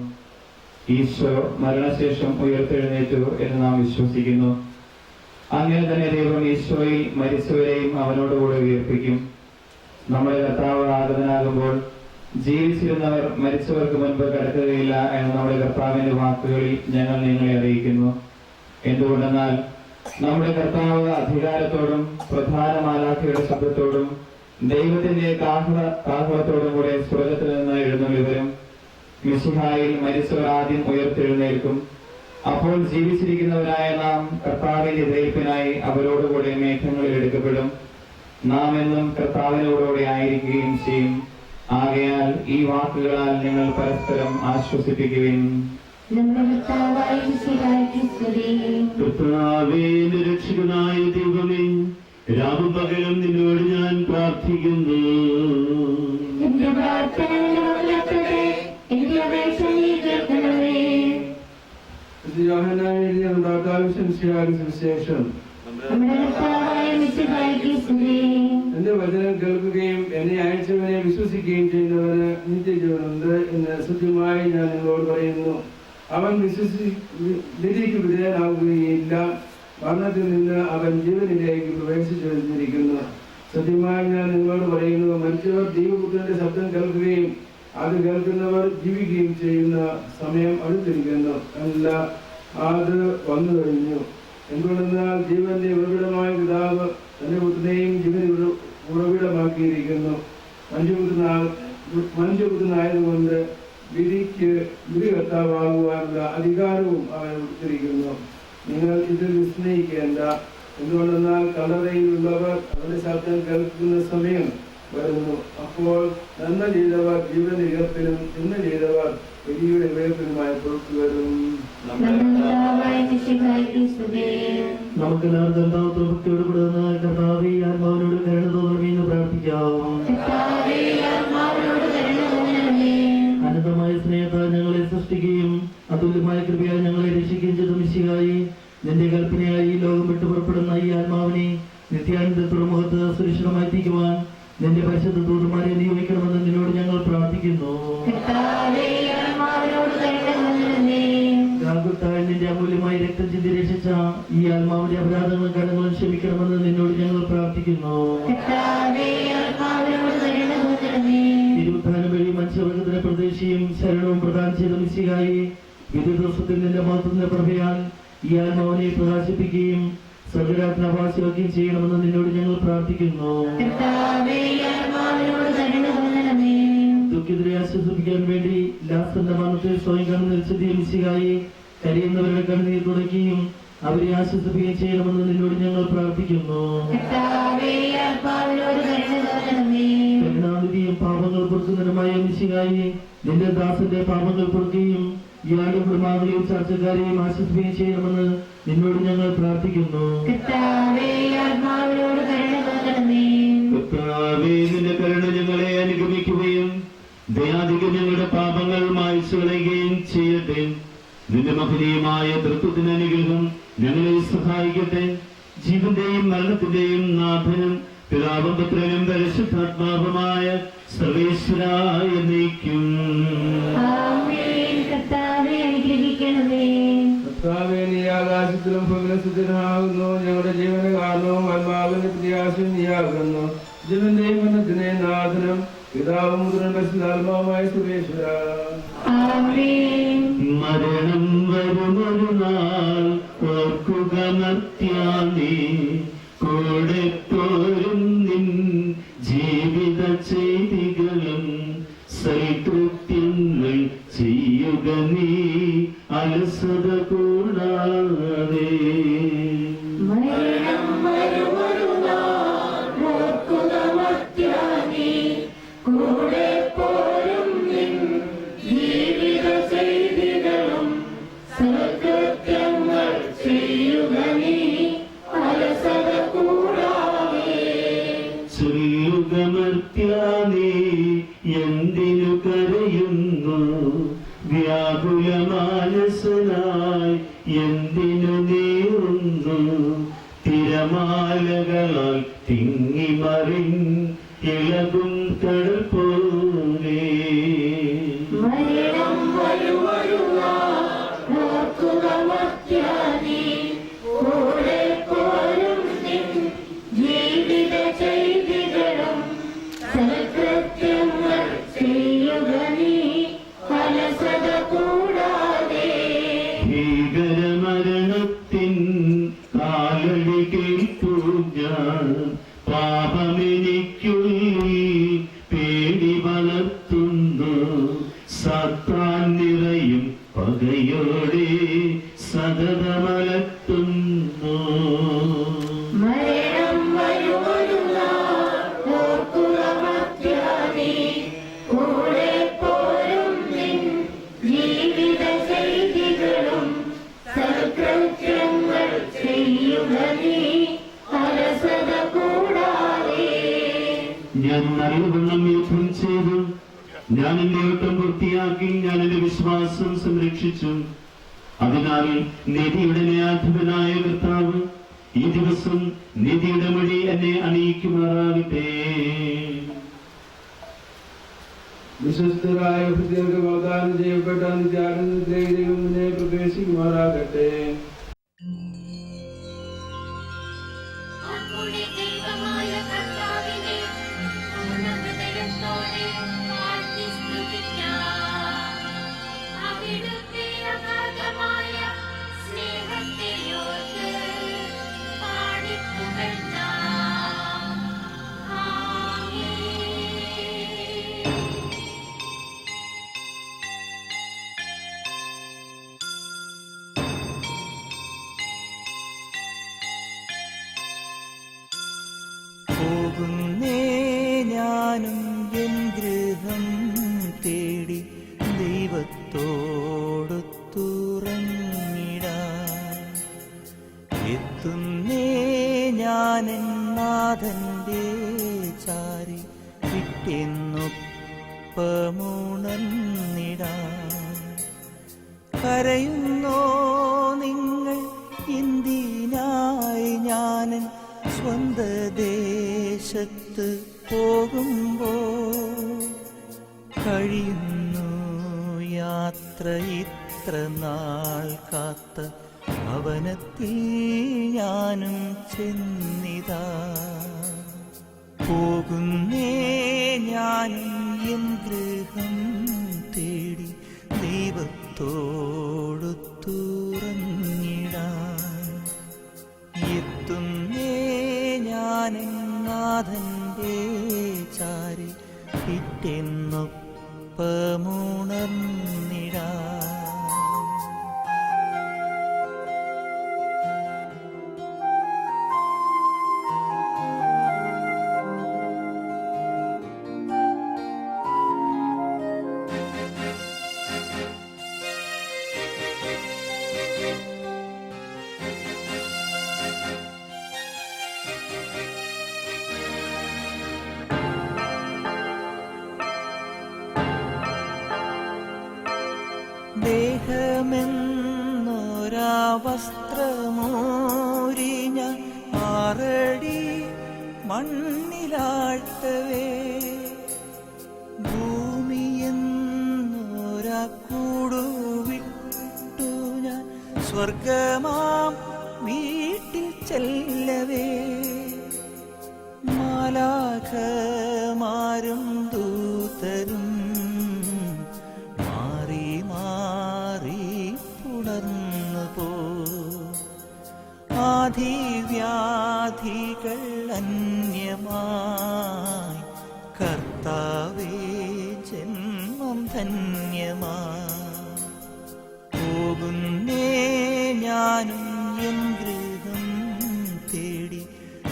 ഈശോ മരണശേഷം ഉയർത്തെഴുന്നേറ്റു എന്ന് നാം വിശ്വസിക്കുന്നു. അങ്ങനെ തന്നെ ദൈവം ഈശോയിൽ മരിച്ചവരെയും അവനോടുകൂടെ ഉയർപ്പിക്കും. നമ്മുടെ കർത്താവ് ആഗതനാകുമ്പോൾ ജീവിച്ചിരുന്നവർ മരിച്ചവർക്ക് മുൻപ് കിടക്കുകയില്ല എന്ന് നമ്മുടെ കർത്താവിന്റെ വാക്കുകളിൽ ഞങ്ങൾ നിങ്ങളെ അറിയിക്കുന്നു. എന്തുകൊണ്ടെന്നാൽ നമ്മുടെ കർത്താവ് അധികാരത്തോടും പ്രധാന മാലാഖയുടെ ശബ്ദത്തോടും ദൈവത്തിന്റെ കാഹളത്തോടും കൂടെ സ്വർഗ്ഗത്തിൽ നിന്ന് എഴുന്നള്ളി വരും. മിശിഹായിൽ മരിച്ചവർ ആദ്യം ഉയർത്തെഴുന്നേൽക്കും. അപ്പോൾ ജീവിച്ചിരിക്കുന്നവരായ നാം കർത്താവിന്റെ എതിരേൽപ്പിനായി അവരോടുകൂടെ മേഘങ്ങളിൽ എടുക്കപ്പെടും. നാം എന്നും കർത്താവിനോടുകൂടെ ആയിരിക്കുകയും ചെയ്യും. ആകയാൽ ഈ വാക്കുകളാൽ നിങ്ങൾ പരസ്പരം ആശ്വസിപ്പിക്കുകയും. കർത്താവേ, രക്ഷകനായ ദൈവമേ, രാവും പകലും നിന്നോട് ഞാൻ പ്രാർത്ഥിക്കുന്നു. എന്റെ പ്രാർത്ഥന എന്റെ അപേക്ഷ നീ കേൾക്കണമേ. സുവിശേഷം. നമ്മുടെ കർത്താവായ മിശിഹായ്ക്ക് സ്തുതി. എന്റെ വചനം കേൾക്കുകയും എന്നെ അയച്ചവനെ വിശ്വസിക്കുകയും ചെയ്യുന്നവന് നിത്യജീവനുണ്ട് എന്ന് സത്യമായി ഞാൻ നിങ്ങളോട് പറയുന്നു. അവൻ വിധിക്ക് വിധേയനാവുകയില്ല, മരണത്തിൽ നിന്ന് അവൻ ജീവനിലേക്ക് പ്രവേശിച്ചിരിക്കുന്നു. സത്യമായി ഞാൻ നിങ്ങളോട് പറയുന്നു, മരിച്ചവർ ദൈവപുത്രന്റെ ശബ്ദം കേൾക്കുകയും അത് കേൾക്കുന്നവർ ജീവിക്കുകയും ചെയ്യുന്ന സമയം അടുത്തിരിക്കുന്നു. അല്ല, അത് വന്നു കഴിഞ്ഞു. എന്തുകൊണ്ടെന്നാൽ ജീവന്റെ ഉറവിടമായ പിതാവ് തന്റെ പുത്രനെയും ജീവന് ഉറവിടമാക്കിയിരിക്കുന്നു. മനുഷ്യപുത്രനായതുകൊണ്ട് വിധി കർത്താവാകുവാനുള്ള അധികാരവും അവൻ കൊടുത്തിരിക്കുന്നു. നിങ്ങൾ ഇതിൽ വിസ്മയിക്കേണ്ട. എന്തുകൊണ്ടെന്നാൽ കല്ലറയിലുള്ളവർ അവരുടെ ശബ്ദം കേൾക്കുന്ന സമയം വരുന്നു. അപ്പോൾ നന്മ ചെയ്തവർ ജീവന്റെ ഉയർപ്പിനും തിന്മ ചെയ്തവർ വിധിയുടെ ഉയർപ്പിനുമായി പുറത്തു വരും. നമ്മുടെ കർത്താവായ മിശിഹായ്ക്ക് സ്തുതി. നമുക്ക് എല്ലാവർക്കും ഭക്തിയോട് കൂടുന്ന കർത്താവേ ആത്മാവിനോട് കരുണ തോന്നണമെന്ന് പ്രാർത്ഥിക്കാം. കർത്താവേ, ആത്മാവിനോട് കരുണ തോന്നണമേ. അനന്തമായ സ്നേഹത്താൽ ഞങ്ങളെ സൃഷ്ടിക്കുകയും അതുല്യമായ കൃപയാൽ ഞങ്ങളെ രക്ഷിക്കുകയും ചെയ്ത മിശിഹായി, നിന്റെ കൽപ്പനയായി ലോകം വിട്ടു പുറപ്പെടുന്ന ഈ ആത്മാവിനെ നിത്യാനന്ദ തുറമുഖത്ത് സുരക്ഷിതമായി എത്തിക്കുവാൻ നിന്റെ പരിശുദ്ധ ദൂതന്മാരെ നിയോഗിക്കണമെന്ന് നിന്നോട് ഞങ്ങൾ പ്രാർത്ഥിക്കുന്നു. കർത്താവേ, ആത്മാവിനോട് കരുണ തോന്നണമേ. ഗാഗുൽത്തായിൽ നിന്റെ അമൂല്യമായി രക്തം ചിന്തി രക്ഷിച്ച ഈ ആത്മാവിന്റെ അപരാധങ്ങളും കടങ്ങളും ക്ഷമിക്കണമെന്ന് നിന്നോട് ഞങ്ങൾ പ്രാർത്ഥിക്കുന്നു. കർത്താവേ, ആത്മാവിനോട് കരുണ തോന്നണമേ. തിരുവുത്ഥാനം വഴി മനുഷ്യവർഗത്തിന്റെ പ്രതീക്ഷയും ശരണവും പ്രദാനം ചെയ്ത മിശിഹായി, വിധി ദിവസത്തിൽ നിന്റെ മഹത്വത്തിന്റെ പ്രഭയാൽ ഈ ആത്മാവിനെ പ്രകാശിപ്പിക്കുകയും സ്വർഗ്ഗരാജ്ഞാവാസിയാക്കുകയും ചെയ്യണമെന്ന് നിന്നോട് ഞങ്ങൾ പ്രാർത്ഥിക്കുന്നു. കർത്താവേ, ആത്മാവിനോട് കരുണ തോന്നണമേ. ദുഃഖിതരെ ആശ്വസിപ്പിക്കാൻ വേണ്ടി ലാസന്റെ മരണത്തെ സ്വയം കണ്ണുനിർച്ചെത്തിയ മിശിഹായി, കരയുന്നവരുടെ കണ്ണുനീർ തുടയ്ക്കുകയും അവരെ ആശ്വസിപ്പിക്കുകയും ചെയ്യണമെന്ന് നിന്നോട് ഞങ്ങൾ പ്രാർത്ഥിക്കുന്നു. കർത്താവേ, ആത്മാവിനോട് കരുണ തോന്നണമേ. കരുണാനിധിയും പാപങ്ങൾ പൊറുക്കുന്നതിനുമായ മിശിഹായി, നിന്റെ ദാസന്റെ പാപങ്ങൾ പൊറുക്കുകയും ഇയാളുടെ കുടുംബാംഗങ്ങളെയും ചർച്ചക്കാരെയും ആശ്വസിപ്പിക്കുകയും ചെയ്യണമെന്ന് നിന്നോട് ഞങ്ങൾ പ്രാർത്ഥിക്കുന്നു. കർത്താവേ, ആത്മാവിനോട് കരുണ തോന്നണമേ. കർത്താവേ, നിന്റെ കരുണ ഞങ്ങളെ അനുഗമിക്കുകയും ദയാധികം ഞങ്ങളുടെ പാപങ്ങൾ മായ്ച്ചു കളയുകയും ചെയ്യട്ടെ. നിന്റെ മഹനീയമായ തൃത്വത്തിന് അനുഗ്രഹം ഞങ്ങളെ സഹായിക്കട്ടെ. ജീവന്റെയും മരണത്തിന്റെയും നാഥനും പിതാവും പുത്രനും പരിശുദ്ധാത്മാവുമായ സർവേശ്വരായ നീക്കും. ആമേൻ. കർത്താവേ, അനുഗ്രഹിക്കണമേ. കർത്താവേ, നീ ആകാശത്തിലും ഭൂമിയിലും ഞങ്ങളുടെ ജീവന കാരണവും ആത്മാവിന്റെ പ്രത്യാശയും നീയാകുന്നു. ജീവന്റെയും മരണത്തിനെ നാഥനും പിതാവും പുത്രനും പരിശുദ്ധാത്മാവുമായ സർവേശ്വര. ആമേൻ. മരണം വരുമൊരു നാൾ ഓർക്കുക മർത്യാനീ, കൂടെ പോരും നിൻ ജീവിത ചെയ്തികളും സൽകൃത്യങ്ങൾ ചെയ്യുക നീ അലസത കൂടാതെ. മരണം വരുമൊരു നാൾ ഓർക്കുക മർത്യാനീ, കൂടെ പോരും നിൻ ജീവിത ചെയ്തികളും സൽകൃത്യങ്ങൾ ചെയ്യുക നീ അലസത കൂടാതെ. ചൊല്ലുക മർത്യാനീ, എന്തിനു കരയുന്നു? വ്യാകുല മാനസനായി എന്തിനു നീറുന്നു? തിരമാലകളാൽ തിങ്ങിമറിൻ ഇളകും കടൽ പോലെ. മരണം വരുമൊരു നാൾ ഓർക്കുക മർത്യാനീ, കൂടെ പോരും നിൻ ജീവിത ചെയ്തികളും സൽകൃത്യങ്ങൾ ചെയ്യുക നീ അലസത കൂടാതെ. ഭീകരമരണത്തിൻ കാലടി കേൾപ്പൂ ഞാൻ, പാപമെനിക്കുള്ളിൽ പേടി വളർത്തുന്നു. സാത്താൻ നിറയും പകയോടെ സതതമലർത്തുന്നു. മരണം വരുമൊരു നാൾ ഓർക്കുക മർത്യാനീ, കൂടെ പോരും നിൻ ജീവിത ചെയ്തികളും സൽകൃത്യങ്ങൾ ചെയ്യുക നീ അലസത കൂടാതെ. ഞാൻ നല്ലവണ്ണം യുദ്ധം ചെയ്തു, ഞാൻ എന്റെ ഓട്ടം പൂർത്തിയാക്കി, ഞാൻ എന്റെ വിശ്വാസം സംരക്ഷിച്ചു. അതിനാൽ അതിനാൽ നീതിയുടെ ന്യായാധിപനായ കർത്താവ് ഈ ദിവസം നീതിയുടെ മൊഴി എന്നെ അണിയിക്കുമാറാകട്ടെ. വിശ്വസ്തരായ ഹൃദയർക്ക് വാഗ്ദാനം ചെയ്യപ്പെട്ട നിത്യാനന്ദത്തിലേക്ക് മുന്നേ പ്രവേശിക്കുമാറാകട്ടെ. നമ്മുടെ ദൈവമായ കർത്താവിനെ പൂർണ്ണഹൃദയത്തോടെ വാഴ്ത്തി സ്തുതിക്കാം. അവിടുത്തെ അഗാധമായ സ്നേഹത്തെ ഓർത്ത് പാടിപ്പുകഴ്ത്താം. ആമേൻ. പോകുന്നേ ഞാനും എൻ ഗൃഹം തേടി ദൈവത്തോടൊത്തുറങ്ങിടാൻ. എത്തുന്നേ ഞാനെൻ നാഥന്റെ ചാരി വിട്ടെന്നൊപ്പമുണർന്നിടാൻ. കരയുന്നോ നിങ്ങൾ എന്തിനായി ഞാനൻ സ്വന്ത ദേശത്ത് പോകുമ്പോൾ? കഴിയുന്നു യാത്ര ഇത്ര നാൾ കാത്ത ഭവനത്തിൽ ഞാനും ചെന്നിതാ. പോകുന്നേ ഞാനും എൻ ഗൃഹം തേടി ദൈവത്തോടൊത്തുറങ്ങിടാൻ. എത്തുന്നേ ഞാനെൻ നാഥന്റെ ചാരി പിറ്റെന്നൊപ്പമുണർന്നിടാൻ. ദേഹമെന്നൊരാ വസ്ത്രമോരി ഞാൻ 6 അടി മണ്ണിലാഴ്ത്തവേ, ഭൂമിയെന്നൊരാ കൂടുവിട്ടു ഞാൻ സ്വർഗമാം വീട്ടിൽ ചെല്ലവേ. മാലാഖമാരും ദൂതരും മാറി മാറി പുണർന്നു പോ. ആധിവ്യാധികൾ അന്യമായി കർത്താവേ ജന്മം ധന്യമായി. പോകുന്നേ ഞാനും എൻ ഗൃഹം തേടി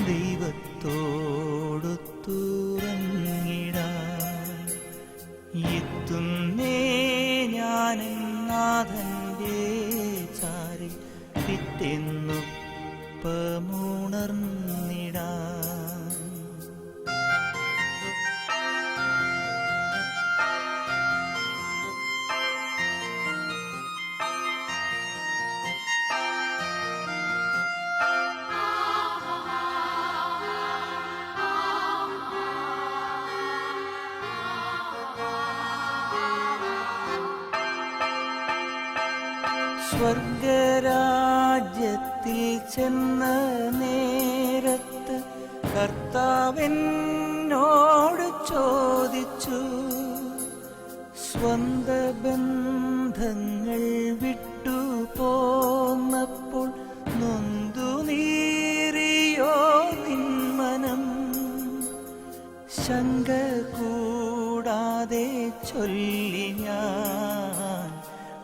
ദൈവത്തോടൊത്തുറങ്ങിടാൻ. എത്തുന്നേ ഞാനെൻ നാഥന്റെ ചാരി പിറ്റെന്നൊപ്പമുണർന്നിടാൻ. സ്വർഗരാജ്യത്തിൽ ചെന്ന നേരത്ത് കർത്താവെന്നോട് ചോദിച്ചു, സ്വന്ത ബന്ധങ്ങൾ വിട്ടു പോന്നപ്പോൾ നൊന്തു നീറിയോ നിന്മനം? ശങ്ക കൂടാതെ ചൊല്ലി ഞാൻ,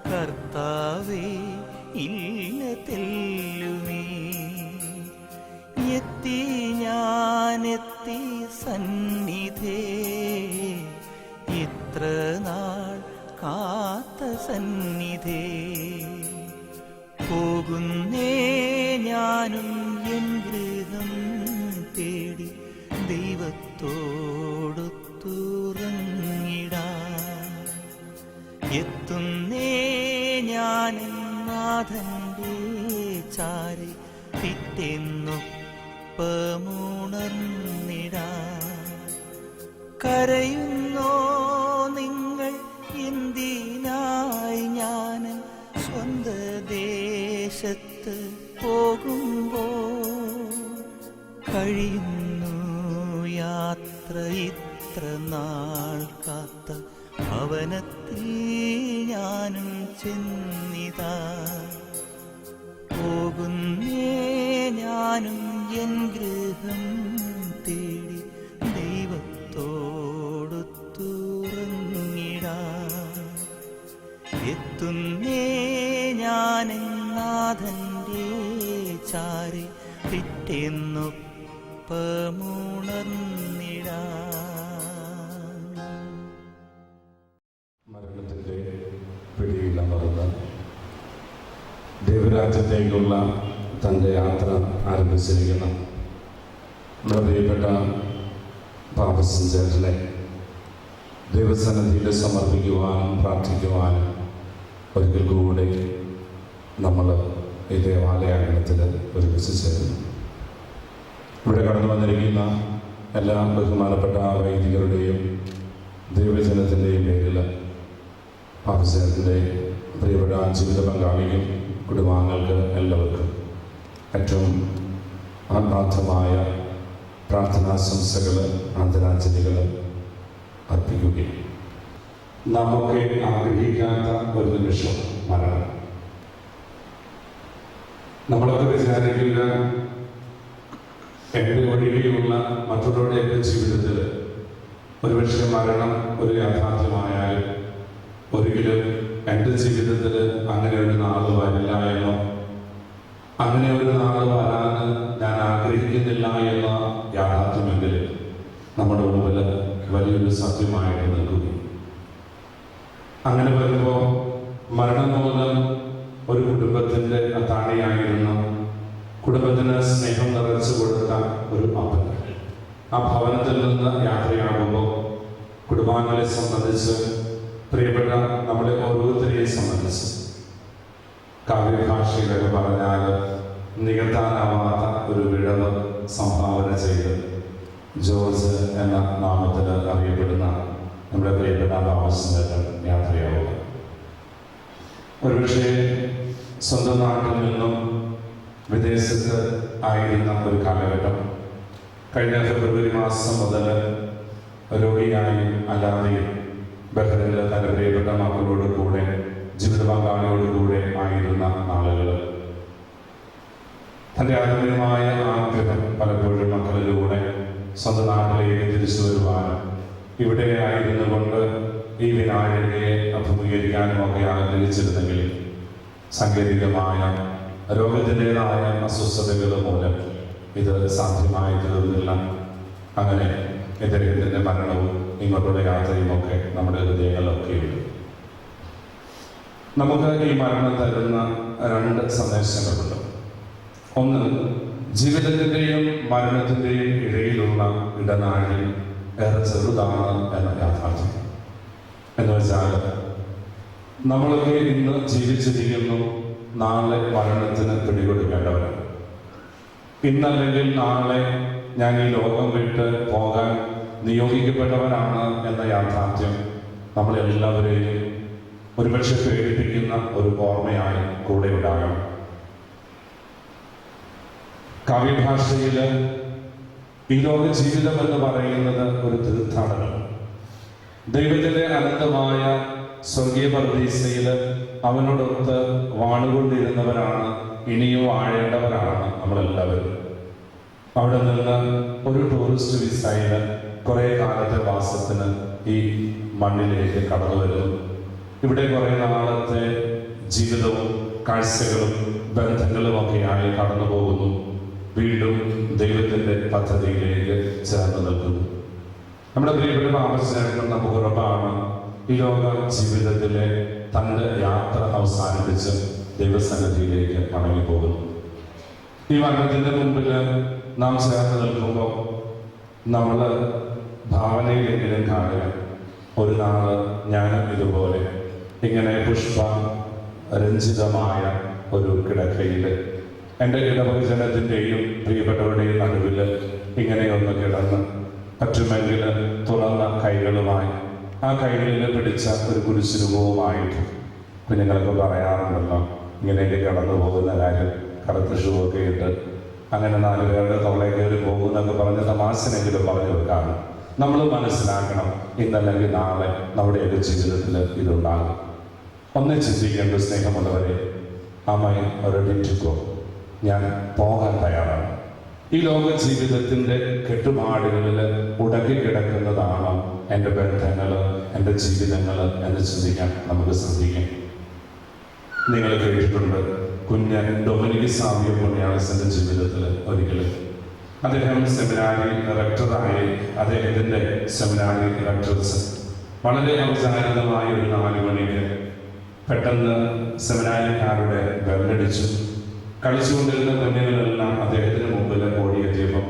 കർത്താവേ ഇല്ല തെല്ലുമേ. എത്തി ഞാനെത്തി സന്നിധേ, ഇത്ര നാൾ കാത്ത സന്നിധേ. പോകുന്നേ ഞാനും എൻ ഗൃഹം തേടി ദൈവത്തോടൊത്തുറങ്ങിടാൻ. എത്തുന്നേ ഞാനെൻ നാഥന്റെ ചാരി പിറ്റെന്നൊപ്പമുണർന്നിടാ. കരയുന്നോ നിങ്ങൾ എന്തിനായി? ഞാൻ സ്വന്ത ദേശത്ത് പോകുമ്പോൾ കഴിയുന്നു യാത്ര ഇത്ര നാൾ കാത്ത ഭവനത്തിൽ ഞാനും ചെന്നിതാ. പോകുന്നേ ഞാനും എൻ ഗൃഹം തേടി ദൈവത്തോടൊത്തുറങ്ങിടാ. എത്തുന്നേ ഞാൻ നാഥന്റെ ചാരി പിറ്റെന്നൊപ്പമുണർന്നിടാ. മരണത്തിൻ്റെ പിടിയിലമർന്ന് ദൈവരാജ്യത്തേക്കുള്ള തൻ്റെ യാത്ര ആരംഭിച്ചിരിക്കുന്ന നമ്മുടെ പ്രിയപ്പെട്ട പാപസഞ്ചാരികളെ ദൈവസന്നിധിയിൽ സമർപ്പിക്കുവാനും പ്രാർത്ഥിക്കുവാനും ഒരിക്കൽ കൂടെ നമ്മൾ ഈ ദേവാലയാങ്കണത്തിൽ ഒരുമിച്ച് ചേരുന്നു. ഇവിടെ കടന്നു വന്നിരിക്കുന്ന എല്ലാ ബഹുമാനപ്പെട്ട വൈദികരുടെയും ദൈവജനത്തിൻ്റെയും പേരിൽ പാപസേനത്തിൻ്റെ പ്രിയപ്പെട്ട ജീവിത പങ്കാളിക്കും കുടുംബാംഗങ്ങൾക്ക് എല്ലാവർക്കും ഏറ്റവും ആത്മാർത്ഥമായ പ്രാർത്ഥനാശംസകൾ, ആദരാഞ്ജലികൾ അർപ്പിക്കുകയും നമുക്ക് ആഗ്രഹിക്കാത്ത ഒരു നിമിഷം മരണം. നമ്മളൊക്കെ വിചാരിക്കുക എൻ്റെ ഒഴികെയുള്ള മറ്റുള്ളവരുടെയൊക്കെ ജീവിതത്തിൽ ഒരുപക്ഷെ മരണം ഒരു യാഥാർത്ഥ്യമായാൽ ഒരിക്കലും എൻ്റെ ജീവിതത്തിൽ അങ്ങനെ ഒരു നാൾ വരില്ല എന്നോ അങ്ങനെ ഒരു നാൾ വരാൻ ഞാൻ ആഗ്രഹിക്കുന്നില്ല എന്ന യാഥാർത്ഥ്യമെങ്കിൽ നമ്മുടെ മുമ്പിൽ വലിയൊരു സത്യമായിട്ട് നിൽക്കുകയും അങ്ങനെ വരുമ്പോൾ മരണം മൂലം ഒരു കുടുംബത്തിൻ്റെ താണിയായിരുന്ന കുടുംബത്തിന് സ്നേഹം നിറച്ചു കൊടുത്ത ഒരു അപ്പൻ ആ ഭവനത്തിൽ നിന്ന് യാത്രയാകുമ്പോൾ കുടുംബാംഗങ്ങളെ സംബന്ധിച്ച് പ്രിയപ്പെട്ട നമ്മളെ ഓരോരുത്തരെയും സംബന്ധിച്ച് കാവ്യഭാഷയിലൊക്കെ പറഞ്ഞാൽ നികത്താനാവാത്ത ഒരു വിടവ് സംഭാവന ചെയ്ത് ജോർജ് എന്ന നാമത്തിൽ അറിയപ്പെടുന്ന നമ്മുടെ പ്രിയപ്പെട്ട പാപസഞ്ചാരൻ യാത്രയാവുക. ഒരുപക്ഷെ സ്വന്തം നാട്ടിൽ നിന്നും വിദേശത്ത് ആയിരുന്ന ഒരു കാലഘട്ടം കഴിഞ്ഞ ഫെബ്രുവരി മാസം മുതൽ രോഗിയായും അല്ലാതെയും ബഹ്റിനിൽ തൻ്റെ പ്രിയപ്പെട്ട മക്കളോട് കൂടെ ജീവിത പങ്കാളിയോടുകൂടെ ആയിരുന്ന നാളുകൾ തൻ്റെ ആത്മീയമായ ആഗ്രഹം പലപ്പോഴും മക്കളിലൂടെ സ്വന്തം നാട്ടിലേക്ക് തിരിച്ചു വരുവാനും ഇവിടെ ആയിരുന്നു കൊണ്ട് ഈ വിനായകയെ അഭിമുഖീകരിക്കാനും ഒക്കെ ആഗ്രഹിച്ചിരുന്നെങ്കിൽ സാങ്കേതികമായ രോഗത്തിൻ്റെതായ അസ്വസ്ഥതകൾ മൂലം ഇത് സാധ്യമായി തീർന്നില്ല. അങ്ങനെ ഇദ്ദേഹത്തിൻ്റെ മരണവും ഇങ്ങോട്ടുള്ള യാത്രയും ഒക്കെ നമ്മുടെ ഹൃദയങ്ങളിലൊക്കെയുണ്ട്. നമുക്ക് ഈ മരണം തരുന്ന രണ്ട് സന്ദേശങ്ങളുണ്ട്. ഒന്ന്, ജീവിതത്തിൻ്റെയും മരണത്തിൻ്റെയും ഇടയിലുള്ള ഇടനാഴി ഏറെ ചെറുതാണ് എന്ന യാഥാർത്ഥ്യം. എന്ന് വെച്ചാൽ നമ്മളൊക്കെ ഇന്ന് ജീവിച്ചിരിക്കുന്നു, നാളെ മരണത്തിന് പിടികൊടുക്കേണ്ടവരാണ്. ഇന്നല്ലെങ്കിൽ നാളെ ഞാൻ ഈ ലോകം വിട്ട് പോകാൻ നിയോഗിക്കപ്പെട്ടവരാണ് എന്ന യാഥാർത്ഥ്യം നമ്മളെല്ലാവരെയും ഒരുപക്ഷെ പ്രേരിപ്പിക്കുന്ന ഒരു ഓർമ്മയായി കൂടെ ഉണ്ടാകണം. കാവ്യഭാഷയിൽ ഈ ലോക ജീവിതം എന്ന് പറയുന്നത് ഒരു തീർത്ഥാടനം. ദൈവത്തിൻ്റെ അനന്തമായ സ്വർഗീയ പർദീസയിൽ അവനോടൊത്ത് വാണുകൊണ്ടിരുന്നവരാണ്, ഇനിയും വാഴേണ്ടവരാണ് നമ്മളെല്ലാവരും. അവിടെ നിന്ന് ഒരു ടൂറിസ്റ്റ് വിസയിൽ കുറേ കാലത്തെ വാസത്തിന് ഈ മണ്ണിലേക്ക് കടന്നു വരുന്നു. ഇവിടെ കുറേ നാളത്തെ ജീവിതവും കാഴ്ചകളും ബന്ധങ്ങളും ഒക്കെയായി കടന്നു പോകുന്നു. വീണ്ടും ദൈവത്തിൻ്റെ പദ്ധതിയിലേക്ക് ചേർന്ന് നിൽക്കുന്നു. നമ്മുടെ പ്രിയപ്പെട്ട പാപസേനകൾ നമുക്ക് ഉറപ്പാണ് ഈ ലോക ജീവിതത്തിലെ തൻ്റെ യാത്ര അവസാനിപ്പിച്ച് ദൈവസന്നിധിയിലേക്ക് മടങ്ങിപ്പോകുന്നു. ഈ മരണത്തിൻ്റെ മുമ്പിൽ നാം ചേർന്ന് നിൽക്കുമ്പോൾ നമ്മൾ ഭാവനയിലെങ്കിലും കാണുക, ഒരു നാള് ഞാനും ഇതുപോലെ ഇങ്ങനെ പുഷ്പ രഞ്ജിതമായ ഒരു കിടക്കയിൽ എൻ്റെ ഇടവകജനത്തിൻ്റെയും പ്രിയപ്പെട്ടവരുടെയും നടുവിൽ ഇങ്ങനെയൊന്ന് കിടന്ന് പറ്റുമെങ്കിൽ തുറന്ന കൈകളുമായി ആ കൈകളിൽ പിടിച്ച ഒരു കുരിശുരൂപവുമായിട്ട് കുഞ്ഞുങ്ങളൊക്കെ പറയാറുണ്ടല്ലോ, ഇങ്ങനെയൊക്കെ കടന്നു പോകുന്ന കാര്യം, കറുത്ത ഷൂ ഒക്കെ ഇട്ട് അങ്ങനെ 4 പേരുടെ തൊള്ളേ കയറി പോകുന്നൊക്കെ പറഞ്ഞ് തമാശനെങ്കിലും പറഞ്ഞു വെക്കാറ്. നമ്മൾ മനസ്സിലാക്കണം, ഇന്നല്ലെങ്കിൽ നാളെ നമ്മുടെയൊക്കെ ജീവിതത്തിൽ ഇതുണ്ടാകും. ഒന്ന് ചിന്തിക്കേണ്ട സ്നേഹമുള്ളവരെ, അമ്മയെ റെഡിറ്റിക്കോ, ഞാൻ പോകാൻ തയ്യാറാണ്. ഈ ലോക ജീവിതത്തിൻ്റെ കെട്ടുപാടുകളിൽ ഉടക്കി കിടക്കുന്നതാണ് എൻ്റെ ബന്ധങ്ങൾ, എൻ്റെ ജീവിതങ്ങൾ എന്ന് ചിന്തിക്കാൻ നമുക്ക് ശ്രദ്ധിക്കാം. നിങ്ങൾ കേട്ടിട്ടുണ്ട് കുഞ്ഞൻ ഡൊമിനിക് സാവിയോ പുണ്യാളസിൻ്റെ ജീവിതത്തിൽ ഒരിക്കലും അദ്ദേഹം സെമിനാരി റെക്ടറായി അദ്ദേഹത്തിൻ്റെ സെമിനാരി റെക്ടർസ് വളരെ ഔപചാരികമായ ഒരു 4 മണിക്ക് പെട്ടെന്ന് സെമിനാരിക്കാരുടെ ബെല്ലടിച്ചു. കളിച്ചുകൊണ്ടിരുന്ന കുഞ്ഞുങ്ങളെല്ലാം അദ്ദേഹത്തിന് മുമ്പിൽ ഓടിയെത്തിയപ്പോൾ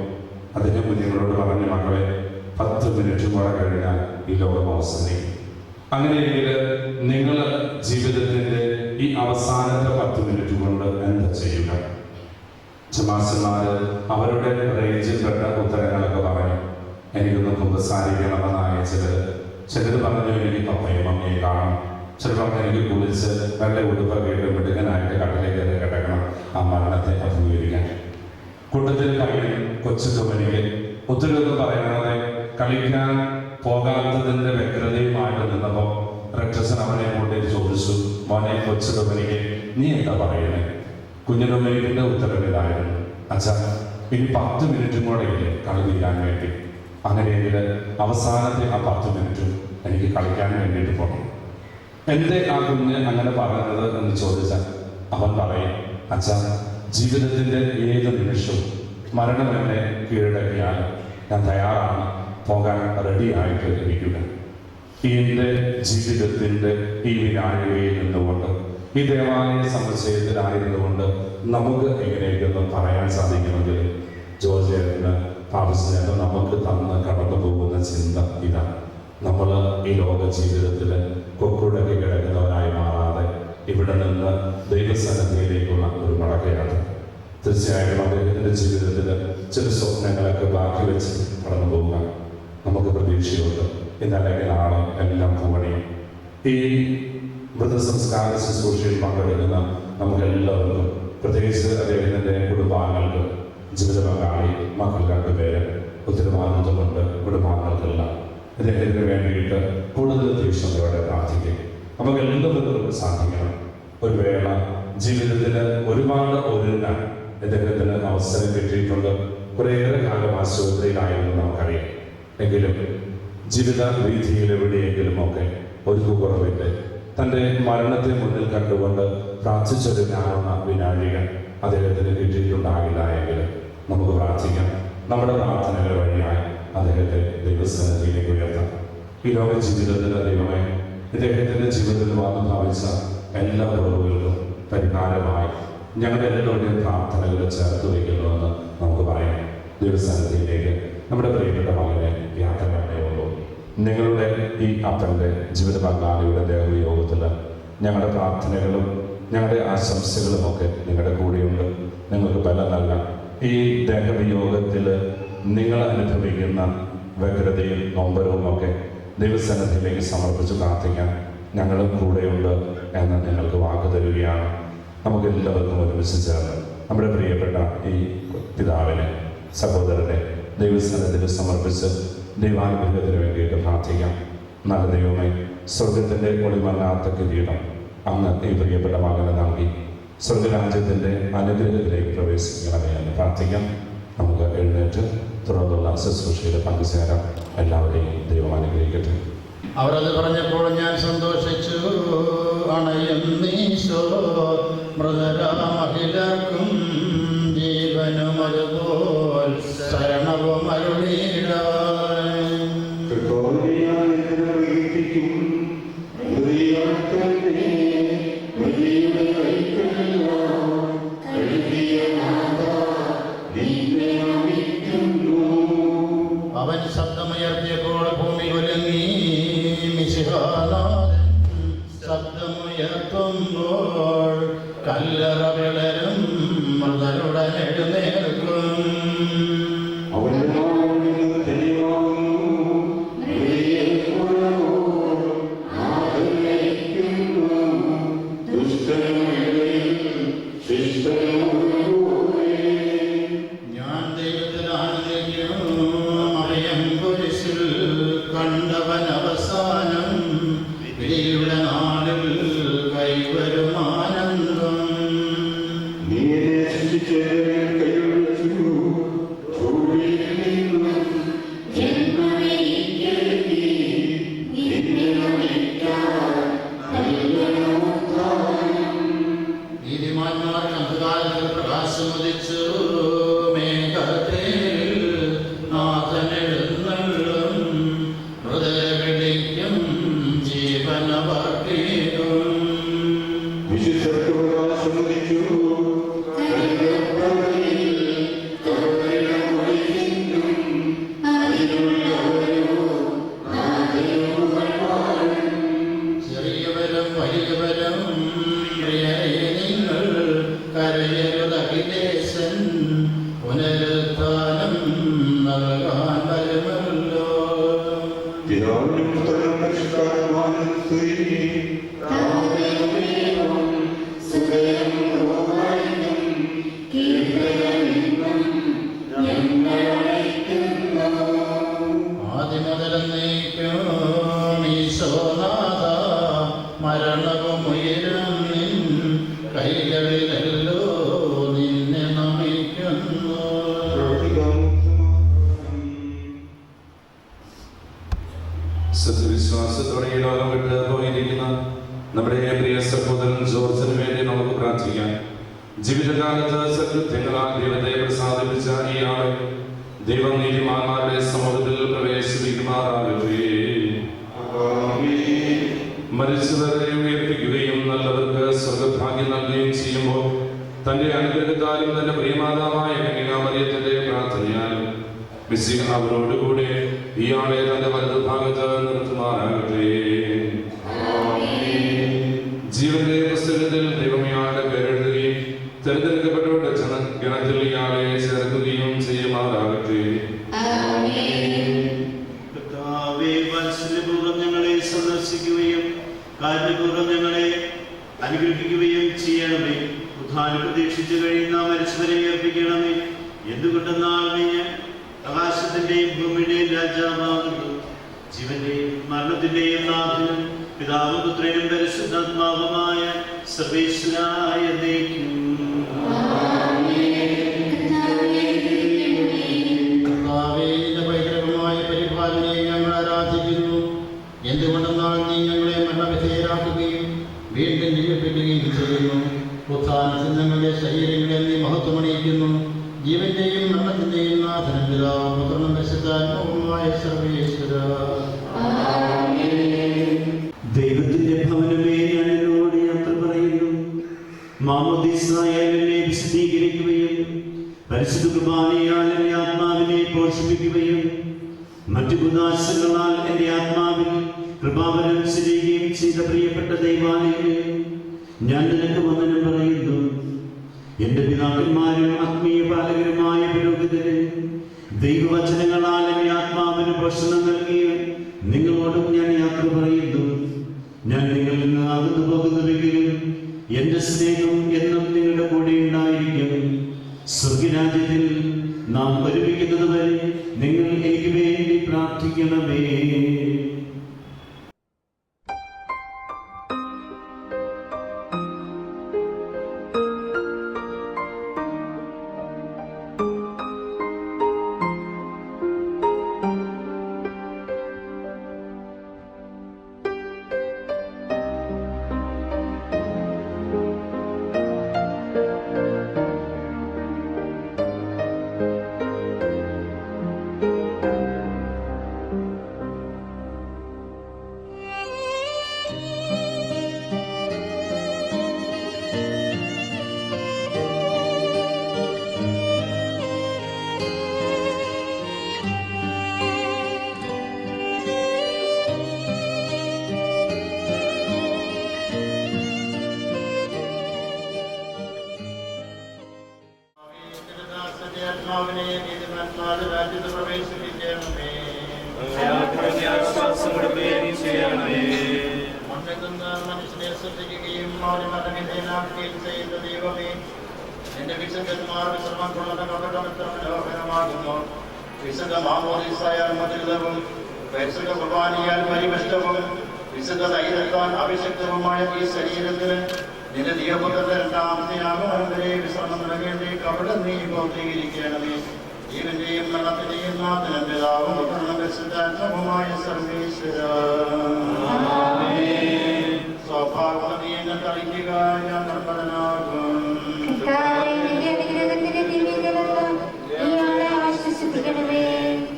അദ്ദേഹം കുഞ്ഞുങ്ങളോട് പറഞ്ഞു, മക്കളെ 10 മിനിറ്റ് കൂടെ കഴിഞ്ഞാൽ ഈ ലോകം അവസാനിക്കും. അങ്ങനെയെങ്കിൽ നിങ്ങൾ ജീവിതത്തിൻ്റെ ഈ അവസാനത്തെ 10 മിനിറ്റ് കൊണ്ട് എന്താ ചെയ്യുക? ചമാസന്മാർ അവരുടെ റേഞ്ചിൽപ്പെട്ട ഉത്തരങ്ങളൊക്കെ പറഞ്ഞു. എനിക്കൊന്ന് കുമ്പസാരിക്കണമെന്നായ ചിലർ പറഞ്ഞു എനിക്ക് പപ്പയും മമ്മിയെ കാണണം, ചിലർ പറഞ്ഞു എനിക്ക് കുളിച്ച് വെള്ള ഉടുപ്പൊക്കെ ഇട്ട് മിടുക്കനായിട്ട് കട്ടിലേക്ക് കിടക്കണം ആ മരണത്തെ അഭിമുഖീകരിക്കാൻ. കൂട്ടത്തിൽ കഴിഞ്ഞ കൊച്ചു ഡൊമിനിക്ക് ഒത്തിരിയൊക്കെ പറയാതെ കളിക്കാൻ പോകാത്തതിൻ്റെ വ്യഗ്രതയുമായിട്ട് നിന്നപ്പോൾ റെക്ടർസൻ അവനെ കൊണ്ട് ചോദിച്ചു, മോനെ കൊച്ചു ഡൊമിനിക്ക് നീ എന്താ പറയുന്നത്? കുഞ്ഞു ഡൊമിനിക്കിൻ്റെ ഉത്തരവിലായിരുന്നു, അച്ഛാ ഇനി 10 മിനിറ്റും കൂടെ ഇല്ലേ കളി തീരാൻ വേണ്ടി. അങ്ങനെയെങ്കിൽ അവസാനത്തെ ആ 10 മിനിറ്റും എനിക്ക് കളിക്കാൻ വേണ്ടിയിട്ട് പോകണം. എന്തേ ആ കുഞ്ഞ് അങ്ങനെ പറയുന്നത് എന്ന് ചോദിച്ചാൽ അവൻ പറയും, അച്ഛാ ജീവിതത്തിൻ്റെ ഏത് നിമിഷവും മരണം എന്നെ കീഴടക്കിയാൽ ഞാൻ തയ്യാറാണ്, പോകാൻ റെഡിയായിട്ട് ഇരിക്കുക. എൻ്റെ ജീവിതത്തിൻ്റെ ഈ വിനാഴികയിൽ നിന്നുകൊണ്ട് ഈ ദേവാലയ സമുച്ചയത്തിലായിരുന്നുകൊണ്ട് നമുക്ക് എങ്ങനെയൊക്കെയൊന്നും പറയാൻ സാധിക്കുമെങ്കിൽ ജോർജിയന് പാപസ്നേഹം നമുക്ക് തന്ന് കടന്നു പോകുന്ന ചിന്ത ഇതാണ്. നമ്മൾ ഈ ലോക ജീവിതത്തിൽ കൊക്കുടക്കി കിടക്കുന്നവരായി മാറാതെ ഇവിടെ നിന്ന് ദൈവസന്നിധിയിലേക്കുള്ള ഒരു മടക്കയാണ്. തീർച്ചയായും അദ്ദേഹത്തിൻ്റെ ജീവിതത്തിൽ ചില സ്വപ്നങ്ങളൊക്കെ ബാക്കി വെച്ച് കടന്നു പോവുക നമുക്ക് പ്രതീക്ഷയുണ്ട്. ഇന്നല്ലെങ്കിൽ നാളെ എല്ലാം പൂവണിയും. ഈ മൃതസംസ്കാര ശുശ്രൂഷയിൽ പങ്കെടുക്കുന്ന നമുക്കെല്ലാവർക്കും, പ്രത്യേകിച്ച് അദ്ദേഹത്തിൻ്റെ കുടുംബാംഗങ്ങൾക്ക്, ജീവിത പങ്കാളി മക്കൾ 2 പേര് ഉത്തരവാദിത്വമുണ്ട്. കുടുംബാംഗങ്ങൾക്കെല്ലാം അദ്ദേഹത്തിന് വേണ്ടിയിട്ട് കൂടുതൽ തീക്ഷ്ണതയോടെ പ്രാർത്ഥിക്കും. നമുക്ക് എല്ലാവർക്കും സാധിക്കണം. ഒരു വേള ജീവിതത്തിൽ ഒരുപാട് ഒരുങ്ങാൻ അദ്ദേഹത്തിന് അവസരം കിട്ടിയിട്ടുണ്ട്. കുറേയേറെ കാലം ആശുപത്രിയിലായിരുന്നു നമുക്കറിയാം. എങ്കിലും ജീവിത വീഥിയിൽ എവിടെയെങ്കിലുമൊക്കെ ഒരു കുറവില്ല. തൻ്റെ മരണത്തെ മുന്നിൽ കണ്ടുകൊണ്ട് പ്രാർത്ഥിച്ചൊരുങ്ങാവുന്ന വിനാഴികൾ അദ്ദേഹത്തിന് കിട്ടിയിട്ടുണ്ടാകില്ല എങ്കിൽ നമുക്ക് പ്രാർത്ഥിക്കാം. നമ്മുടെ പ്രാർത്ഥനകൾ വഴിയായി അദ്ദേഹത്തെ ദൈവസന്നിധിയിലേക്ക് ഉയർത്താം. ഈ ലോക ജീവിതത്തിൽ ദൈവമേ ഇദ്ദേഹത്തിൻ്റെ ജീവിതത്തിൽ വന്നു ഭാവിച്ച എല്ലാ കുറവുകൾക്കും പരിഹാരമായി ഞങ്ങളുടെ എല്ലാവരുടെയും പ്രാർത്ഥനകൾ ചേർത്ത് വയ്ക്കുന്നുവെന്ന് നമുക്ക് പറയാം. ദൈവസന്നിധിയിലേക്ക് നമ്മുടെ പ്രിയപ്പെട്ട മകനെ യാത്ര വേണ്ടയുള്ളൂ. നിങ്ങളുടെ ഈ അപ്പൻ്റെ ജീവിത പങ്കാളിയുടെ ദേഹവിയോഗത്തിൽ ഞങ്ങളുടെ പ്രാർത്ഥനകളും ഞങ്ങളുടെ ആശംസകളുമൊക്കെ നിങ്ങളുടെ കൂടെയുണ്ട്. നിങ്ങൾക്ക് ബലം നൽകാം. ഈ ദേഹവിയോഗത്തിൽ നിങ്ങൾ അനുഭവിക്കുന്ന വ്യഗ്രതയും നൊമ്പരവും ഒക്കെ ദൈവസന്നിധിയിലേക്ക് സമർപ്പിച്ച് പ്രാർത്ഥിക്കാൻ ഞങ്ങളും കൂടെയുണ്ട് എന്ന് നിങ്ങൾക്ക് വാക്ക് തരികയാണ്. നമുക്ക് എല്ലാവർക്കും ഒരുമിച്ച് ചേർന്ന് നമ്മുടെ പ്രിയപ്പെട്ട ഈ പിതാവിനെ, സഹോദരനെ ദൈവസന്നിധിയിൽ സമർപ്പിച്ച് ദൈവാനുഗ്രഹത്തിന് വേണ്ടിയിട്ട് പ്രാർത്ഥിക്കാം. നല്ല ദൈവമേ, സ്വർഗത്തിൻ്റെ ഒളിമങ്ങാത്ത കിരീടം അങ്ങ് ഈ പ്രിയപ്പെട്ട മകനെ നൽകി സ്വർഗരാജ്യത്തിൻ്റെ അനുഗ്രഹത്തിലേക്ക് പ്രവേശിക്കണമേ എന്ന് പ്രാർത്ഥിക്കാം. നമുക്ക് എഴുന്നേറ്റ് തുടർന്നുള്ള ശുശ്രൂഷയിൽ പങ്കുചേരാം. എല്ലാവരെയും ദൈവം അനുഗ്രഹിക്കട്ടെ. അവരത് പറഞ്ഞപ്പോൾ ഞാൻ സന്തോഷിച്ചു. അണയുന്നീശോ മൃതരാമഹിലർക്കും ജീവനും അതുപോൽ ശരണവും അരുളീടാൻ. അവൻ ശബ്ദമുയർത്തിയപ്പോൾ ഭൂമി കുലുങ്ങി. മിശിഹാനാഥൻ ശബ്ദമുയർത്തുമ്പോൾ കല്ലറ സന്തോഷത്തോടെ ഈ ലോകം വിട്ട് പോയിരിക്കുന്ന നമ്മുടെ പ്രിയ സഹോദരൻ ജോർജിന് വേണ്ടി നമുക്ക് പ്രാർത്ഥിക്കാം. ജീവിതകാലത്ത് സത്യങ്ങളാൽ ദൈവത്തെ പ്രസാദിപ്പിച്ച ഇയാളെ ദൈവം നീതിമാന്മാരുടെ സമൂഹത്തിൽ പ്രവേശിപ്പിക്കുമാറാകട്ടെ. മരിച്ചവരെ ഉയർപ്പിക്കുകയും നല്ലവർക്ക് സ്വർഗഭാഗ്യം നൽകുകയും ചെയ്യുമ്പോൾ തന്റെ അനുഗ്രഹത്താലും തന്റെ പ്രിയമാതാവായ കന്യകാമറിയത്തിന്റെ പ്രാർത്ഥനയാലും മിശിഹ അവരോടുകൂടെ ഇയാളെ തന്റെ വലതുഭാഗത്ത് നിർത്തുമാറാകട്ടെ. ജീവന്റെ പുസ്തകത്തിൽ ദൈവം ഇയാളുടെ പേരെഴുതുകയും തെരഞ്ഞെടുക്കപ്പെട്ടവരുടെ ഗണത്തിൽ ഇയാളെ ചേർക്കുകയും ചെയ്യുമാറാകട്ടെ. വാത്സല്യപൂർവ്വം ഞങ്ങളെ സന്ദർശിക്കുകയും കാരുണ്യപൂർവ്വം ഞങ്ങളെ അനുഗ്രഹിക്കുകയും ചെയ്യണമേ. ഉദ്ധാനം പ്രതീക്ഷിച്ചു കഴിയുന്ന മരിച്ചവരെ ഏൽപ്പിക്കണമേ. എന്തുകൊണ്ടെന്നാൽ നീ ആകാശത്തിന്റെയും ഭൂമിയുടെയും രാജാവാകുന്നു. ജീവന്റെയും മരണത്തിന്റെയും നാഥനും പിതാവും പുത്രനും പരിശുദ്ധാത്മാവുമായ സർവേശ്വരായ എന്നേക്കും. പരിപാലനയെ ഞങ്ങൾ ആരാധിക്കുന്നു. എന്തുകൊണ്ടെന്നാൽ നീ ഞങ്ങളെ മരണവിധേയരാക്കുകയും വീണ്ടും ജീവിപ്പിക്കുകയും ചെയ്യുന്നു. ഉത്ഥാനത്തിൽ ഞങ്ങളുടെ ശരീരങ്ങളെ നീ മഹത്വമണിയിക്കുന്നു. ജീവന്റെയും മരണത്തിന്റെയും നാഥനും പിതാവും പുത്രനും പരിശുദ്ധാത്മാവുമായ സർവേശ്വര. ദൈവത്തിന്റെ ഭവനമേ, ഞാൻ എന്നോട് യാത്ര പറയുന്നു. മാമോദീസായാൽ എന്നെ വിശദീകരിക്കുകയും പരിശുദ്ധ കുർബാനയാൽ എന്റെ ആത്മാവിനെ പോഷിപ്പിക്കുകയും മറ്റു ഉദാശകളാൽ എന്റെ ആത്മാവിൽ കൃപാവരം ചെയ്യുകയും ചെയ്ത പ്രിയപ്പെട്ട ദൈവാലയമേ, ഞാൻ നിനക്ക് വന്ദനം പറയുന്നു. എന്റെ പിതാക്കന്മാരും ആത്മീയ പാലകരുമായ പുരോഹിതരെ, ദൈവവചനങ്ങളാൽ എന്റെ ആത്മാവിന് പോഷണം നൽകിയ നിങ്ങളോടും ഞാൻ യാത്ര പറയുന്നു. ഞാൻ നിങ്ങളിൽ നിന്ന് അകന്നു പോകുന്നുവെങ്കിലും എന്റെ സ്നേഹം എന്നും നിങ്ങളുടെ കൂടെ ഉണ്ടായിരിക്കും. സ്വർഗരാജ്യത്തിൽ നാം ഒരുമിക്കുന്നത് വരെ നിങ്ങൾ എനിക്ക് വേണ്ടി പ്രാർത്ഥിക്കണമേ. മനുഷ്യനെ സൃഷ്ടിക്കുകയും അവനെ മരണവിധേയനാക്കുകയും ചെയ്യുന്ന ദൈവമേ, എന്റെ വിശുദ്ധന്മാർ വിശ്രമം കൊള്ളുന്ന മനോഹരമാകുന്നു. വിശുദ്ധ മാമോദീസായാൽ മധുരിതവും പരിശുദ്ധ കുർബാനയാൽ പരിപുഷ്ടവും വിശുദ്ധ തൈലത്താൽ അഭിഷിക്തവുമായ ഈ ശരീരത്തിന് നിന്റെ ദൈവപുത്രന്റെ രണ്ടാമത്തെ ആഗമനം വരെ വിശ്രമം നൽകേണ്ടി അവിടെ നീ പൂർത്തീകരിക്കണമേ. ജീവന്റെയും മരണത്തിന്റെയും നാഥനും പിതാവും പുത്രനും പരിശുദ്ധാത്മാവുമായ സർവേശ്വര. സ്വഭാവതീയങ്ങൾ കളിക്കുക, ഞാൻ നിർമ്മലനാകും.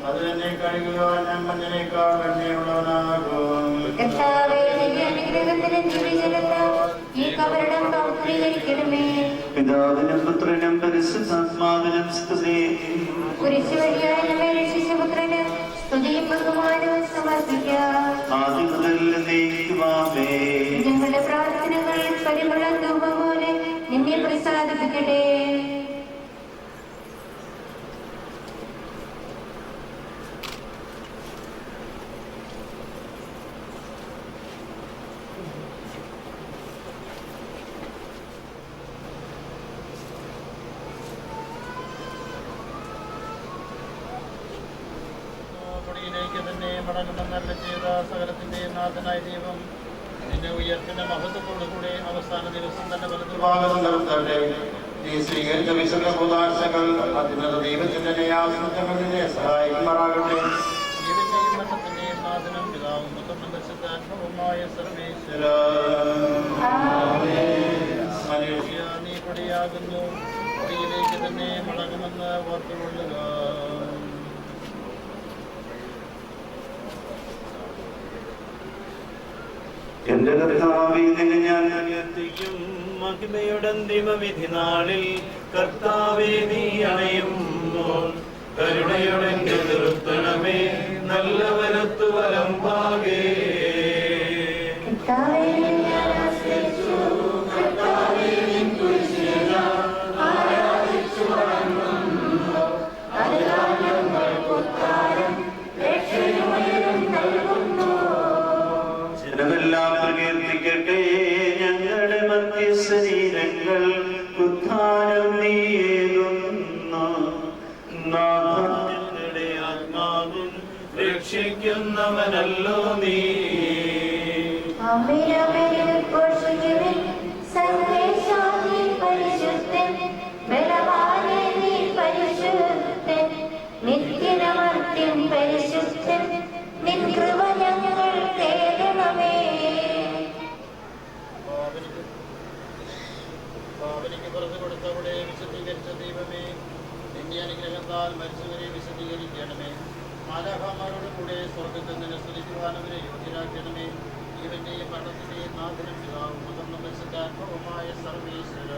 അത് തന്നെ കഴിയുക, ഞാൻ മഞ്ഞനേക്കാൾ വെണ്ണയുള്ളവനാകും. പിതാവിനും പുത്രനും പരിശുദ്ധാത്മാവിനും സ്തുതി. ആദ്യം മുതൽ എന്നേക്കുമാമേ. ഞങ്ങളുടെ പ്രാർത്ഥനകൾ പരിമള ധൂപം പോലെ നിന്നെ പ്രസാദിപ്പിക്കട്ടെ. മടങ്ങുമെന്നല്ല ചെയ്ത സകലത്തിന്റെയും നാഥനായ ദൈവം നിന്റെ ഉയർത്തിന്റെ മഹത്വത്തോടുകൂടെ അവസാന ദിവസം തന്നെ വലതുഭാഗം നിർത്തട്ടെ. നീ സ്വീകരിച്ച വിശുദ്ധ കൂദാശകൾ അതിനുള്ള ദൈവത്തിന്റെ ന്യായാസനങ്ങൾ നിന്നെ സഹായിക്കുമാറാകട്ടെ. ജീവന്റെയും മരണത്തിന്റെയും നാഥനും പിതാവും പുത്രനും പരിശുദ്ധാത്മാവുമായ സർവേശ്വര മനുഷ്യ നീ പൊടിയാകുന്നു, പൊടിയിലേക്ക് തന്നെ മടങ്ങുമെന്ന് ഓർത്തുകൊള്ളുക. എന്റെ കർത്താവേ, നിന്നെ ഞാൻ ഉയർത്തിക്കും മഹിമയുടെ അന്തിമവിധി നാളിൽ. കർത്താവേ, നീ അണയുമ്പോൾ കരുണയുടെ നിർത്തണമേ, നല്ല വലത്തു വലം പാകേ. ജനമെല്ലാം പ്രകീർത്തിക്കട്ടെ ഞങ്ങളുടെ മധ്യശരീരങ്ങൾ ഉദ്ധാനം നീയേകുന്നു. ഞങ്ങളുടെ ആത്മാവും രക്ഷിക്കുന്നവനല്ലോ നീ. നിത്യനമർത്യൻ പരിശുദ്ധൻ, നിൻ കൃപ ഞങ്ങൾ തേടണമേ. പാവനിക്ക് പുറത്തു കൊടുത്തവിടെ വിശദീകരിച്ച ദൈവമേ, നിന്റെ അനുഗ്രഹത്താൽ മരിച്ചവരെ വിശദീകരിക്കണമേ. മാലാഖമാരോട് കൂടെ സ്വർഗത്തിൽ നിന്ന് സ്തുതിക്കുവാൻ അവരെ യോഗ്യരാക്കണമേ. ജീവന്റെയും മരണത്തിന്റെയും നാഥനും പിതാവും പുത്രനും പരിശുദ്ധാത്മാവുമായ സർവേശ്വര.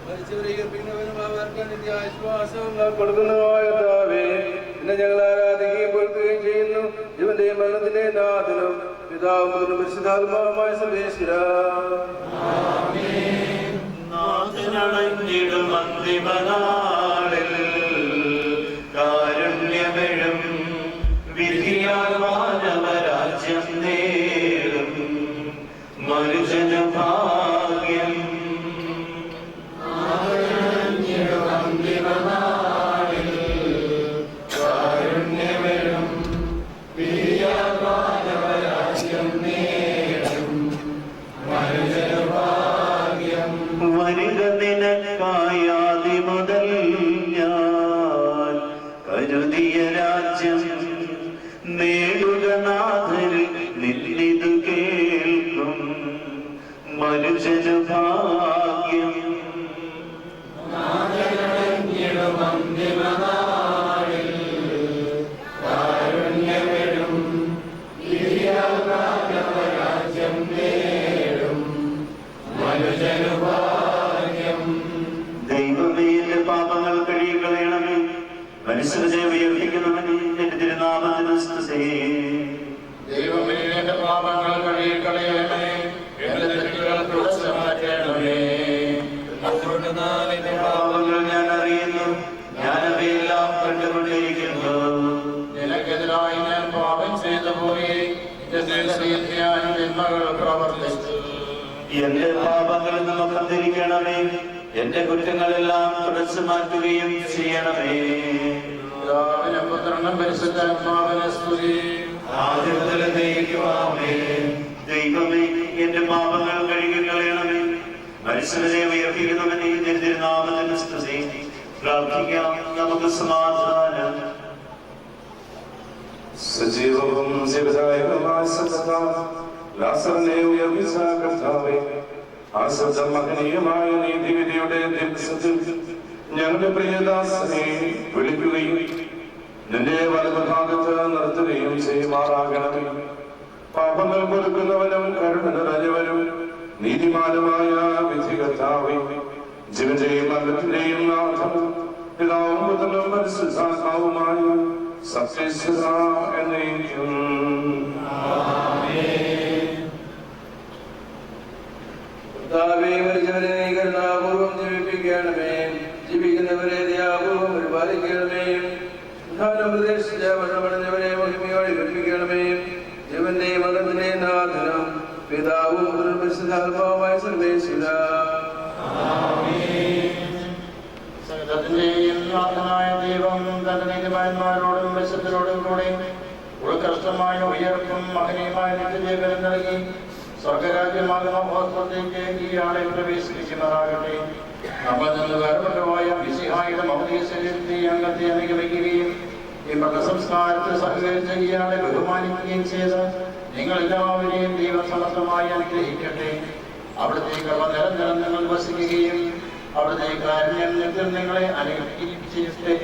മരിച്ചവരെ ഉയർപ്പിക്കുന്നവനും അവർക്ക് നിത്യാശ്വാസം കൊടുക്കുന്നതുമായ കർത്താവേ, നിന്നെ ഞങ്ങൾ ആരാധിക്കുകയും പുലർത്തുകയും ചെയ്യുന്നു. ജീവന്റെയും മരണത്തിന്റെയും നാഥനും പിതാവും പുത്രനും പരിശുദ്ധാത്മാവുമായ സർവേശ്വര. നാഥനണഞ്ഞിടും അന്തിമനാളിൽ കാരുണ്യമെഴും വിധിയാൽ മാനവരാജ്യം നേടും മനുജനഭാഗ്യം. വനിക നിനക്കായാതി മുതൽ ഞാൻ കരുതിയ രാജ്യം നേടുക നാഥരിൽ നിന്നിതു കേൾക്കും മനുജനു ഭാഗ്യം. ദൈവമേ, എന്റെ പാപങ്ങൾ കഴുകിക്കളയണമേ. മനുഷ്യരെ ഉയർപ്പിക്കണമേ. എന്റെ തിരുനാമത്തിന് സ്തുതി. ദൈവമേ, എന്റെ പാപങ്ങൾ കഴുകിക്കളയണമേ, എന്റെ തെറ്റുകൾ തുടച്ചു മാറ്റണമേ. എന്റെ പാപങ്ങൾ ഞാൻ അറിയുന്നു, ഞാൻ അവയെല്ലാം കണ്ടുകൊണ്ടിരിക്കുന്നു. നിനക്കെതിരായി ഞാൻ പാപം ചെയ്തു പോയി, ഞാൻ തിന്മകൾ പ്രവർത്തിച്ചു. എന്റെ പാപങ്ങളിൽ നിന്ന് കണ്ടിരിക്കണമേ. എന്റെ കുറ്റങ്ങളെല്ലാം തുടച്ചു മാറ്റുകയും ചെയ്യണമേ. പിതാവിനും പുത്രനും പരിശുദ്ധാത്മാവിനും സ്തുതി. ആദ്യം മുതൽ ദൈവമേ, ദൈവമേ, എന്റെ പാപങ്ങൾ കഴുകിക്കളയണമേ. മനുഷ്യരെ ഉയർപ്പിക്കുന്നവനെ നിന്റെ തിരുനാമത്തിന് സ്തുതി. പ്രാർത്ഥിക്കാം, നമുക്ക് സമാധാനം. സജീവവും ജീവദായകവുമായ സത്യം ലാസറിനെ ഉയർപ്പിച്ച കർത്താവേ, ആ ശബ്ദം മഹനീയമായ നീതിവിധിയുടെ ദിവസത്തിൽ ഞങ്ങളുടെ പ്രിയദാസനെ വിളിക്കുകയും നിന്റെ വലതുഭാഗത്ത് നിർത്തുകയും ചെയ്യുമാറാകണമേ. പാപങ്ങൾ പൊറുക്കുന്നവനും കരുണ നിറഞ്ഞവനും നീതിമാനുമായ വിധി കർത്താവേ, ജീവന്റെയും മരണത്തിന്റെയും നാഥനും പിതാവും പുത്രനും പരിശുദ്ധാത്മാവുമായ സർവേശ്വര എന്നേക്കും. കർത്താവേ, മരിച്ചവരെ നീ കരുണാപൂർവ്വം ജീവിപ്പിക്കണമേ. ജീവിക്കുന്നവരെ ദയാപൂർവ്വം പരിപാലിക്കണമേ. പ്രദേശിച്ച വഴമടഞ്ഞവരെ മഹിമയോടെ കൽപ്പിക്കണമേ. ജീവന്റെ മതത്തിനെ നാഥനം പിതാവും പരിശുദ്ധാത്മാവുമായ സർവേശ്വര. സകലത്തിന്റെയും നാഥനായ ദൈവം തന്റെ നീതിമാന്മാരോടും വിശുദ്ധരോടും കൂടെ ഉത്കൃഷ്ടമായ ഉയർപ്പും മഹനീയമായ നിത്യജീവനം നൽകി സ്വർഗരാജ്യമാകുന്ന മഹോത്സവത്തേക്ക് ഈ ആളെ പ്രവേശിപ്പിക്കുമാറാകട്ടെ. നമ്മൾ നിന്ന് വേർപെട്ടുപോയ മിശിഹായുടെ മൗലിക ശരീരത്തെ അംഗത്തെ അനുഗമിക്കുകയും ഈ മൃഗസംസ്കാരത്തിൽ സഹകരിച്ച ഇയാളെ ബഹുമാനിക്കുകയും ചെയ്ത് നിങ്ങളെല്ലാവരെയും ദൈവം സമർത്ഥമായി അനുഗ്രഹിക്കട്ടെ. അവിടുത്തെ കൃപ നിരന്തരം നിങ്ങൾ വസിക്കുകയും അവിടുത്തെ കാരുണ്യം നിത്യം നിങ്ങളെ അനുഗ്രഹിക്കുകയും ചെയ്യട്ടെ.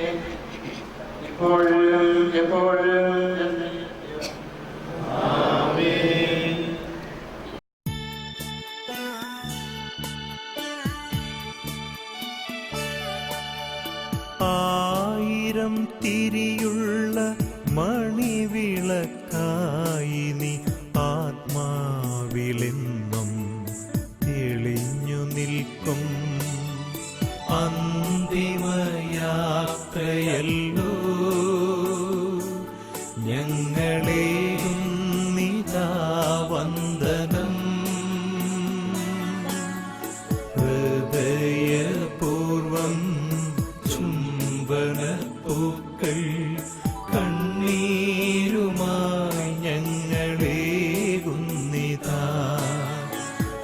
ഇപ്പോഴും എപ്പോഴും ആമേൻ. ആയിരം തിരിയുള്ള മണിവിളക്കായി നീ ആത്മാവിലെന്നും തെളിഞ്ഞു നിൽക്കും. അന്തിമയാത്രയല്ലോ ഞങ്ങളെയും നിതാ വന്ദനം. ഹൃദയപൂർവം ചുംബനപ്പൂക്കൾ കണ്ണീരുമായി ഞങ്ങളേകുന്നിതാ.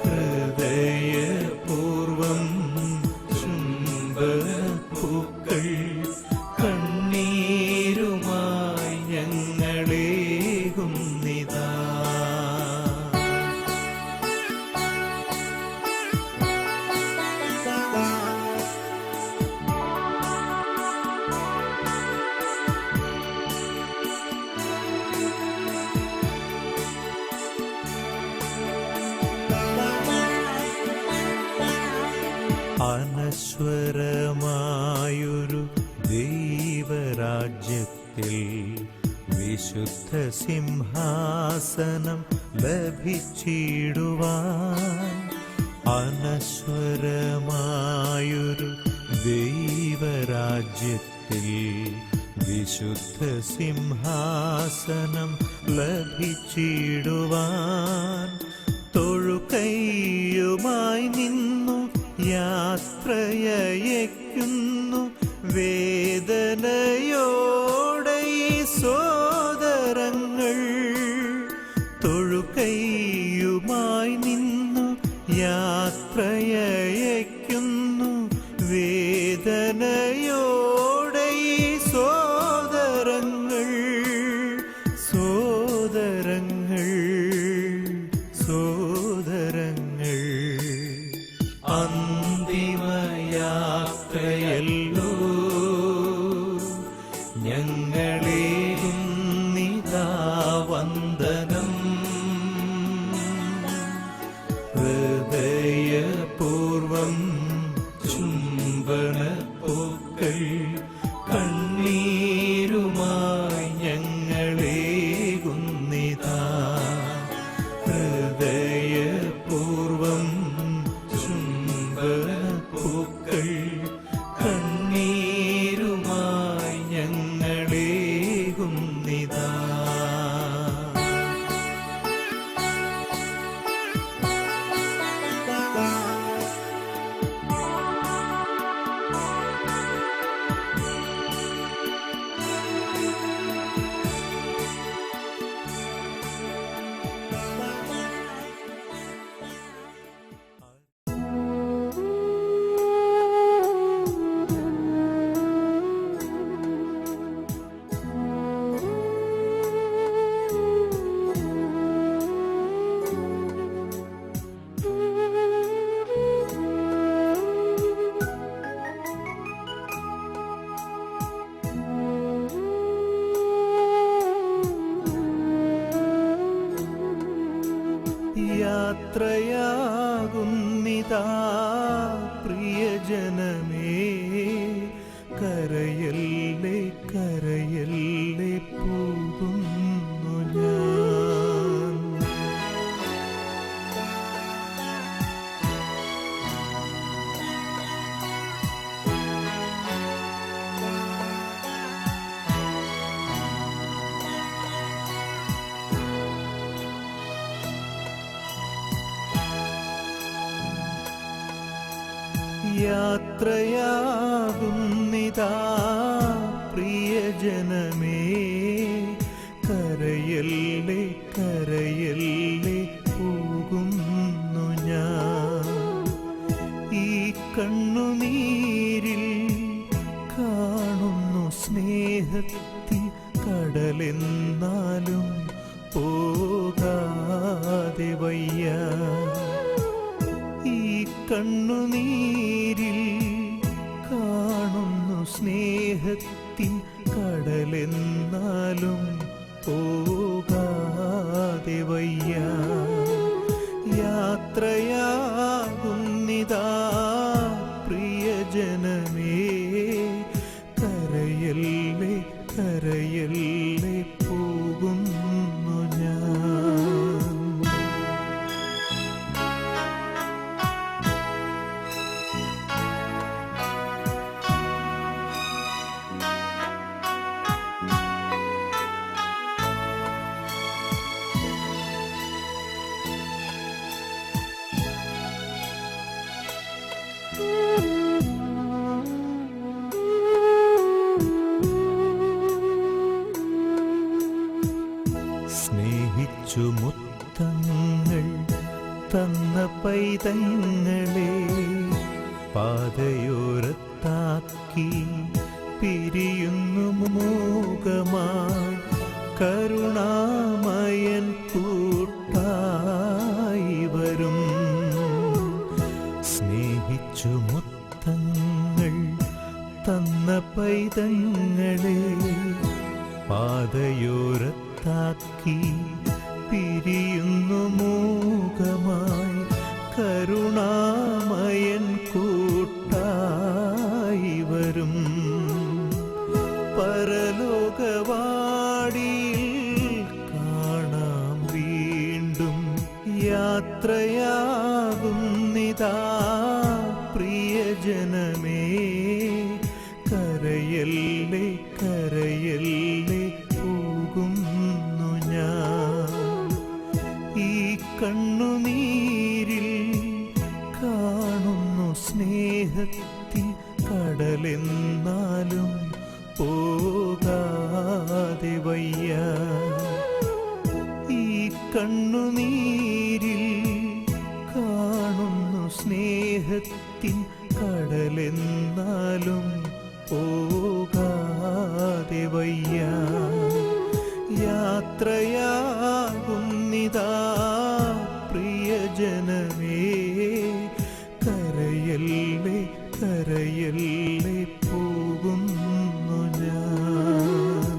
ഹൃദയപൂർവം ചുംബനപ്പൂക്കൾ കണ്ണീരുമായി ഞങ്ങളേകുന്നിതാ. അനശ്വരമായൊരു ദൈവരാജ്യത്തിൽ വിശുദ്ധ സിംഹാസനം ലഭിച്ചിടുവാൻ. അനശ്വരമായൊരു ദൈവരാജ്യത്തിൽ വിശുദ്ധ സിംഹാസനം ലഭിച്ചിടുവാൻ. തൊഴുകൈയുമായി നിന്നു യാത്രയയക്കുന്നു വേദനയോടെ ഈ സോദരങ്ങൾ. തൊഴുകൈയുമായി നിന്നു യാത്രയയക്കുന്നു വേദനയോടെ ഈ സോദരങ്ങൾ. സോദരങ്ങൾ സോദരങ്ങൾ അന്തിമയാത്രയല്ലോ ഞങ്ങളേയും നിതാ വന്ദനം. ഹൃദയപൂർവം ചുംബനപ്പൂക്കൾ കണ്ണീരുമായി ഞങ്ങളേകുന്നിതാ. ഹൃദയപൂർവം ചുംബനപ്പൂക്കൾ കണ്ണീരുമായി ഞങ്ങളേകുന്നിതാ. യാത്രയാകുന്നിതാ പ്രിയജനമേ, കരയല്ലേ കരയല്ലേ പോകുന്നു ഞാൻ. യാത്രയാകുന്നിതാ പ്രിയജനമേ, കരയല്ലേ കരയല്ലേ പോകുന്നു ഞാൻ. ഈ കണ്ണുനീരിൽ കാണുന്നു സ്നേഹത്തിൽ സ്നേഹത്തിൻ കടലെന്നാലും പോകാതെ വയ്യ. യാത്രയാകുന്നിതാ പ്രിയജനമേ, കരയല്ലേ കരയല്ലേ പോകുന്നു ഞാൻ. സ്നേഹിച്ചു മുത്തങ്ങൾ തന്ന പൈതങ്ങളെ പാതയോരത്താക്കി പിരിയുന്നു മോഹമായി കരുണാമയൻ കൂട്ടായി വരും. സ്നേഹിച്ചു മുത്തങ്ങൾ തന്ന പൈതങ്ങളെ പാതയോരത്താക്കി പിരിയുന്നു മോഹമായി കരുണാമയൻ കൂട്ടായി വരും. പരലോകവാടിയിൽ കാണാം വീണ്ടും യാത്രയാകുന്നിതാ പ്രിയജനമേ, കരയല്ലേ കരയല്ലേ പോകുന്നു ഞാൻ. ഈ കണ്ണുനീരിൽ കാണുന്നു സ്നേഹത്തിൻ കടലെന്നാലും പോകാതെ വയ്യ. ഈ കണ്ണുനീരിൽ കാണുന്നു സ്നേഹത്തിൻ കടലെന്നാലും പോകാതെ വയ്യ. യാത്രയാകുന്നിതാ പ്രിയജനമേ, കരയല്ലേ കരയല്ലേ പോകുന്നു ഞാൻ.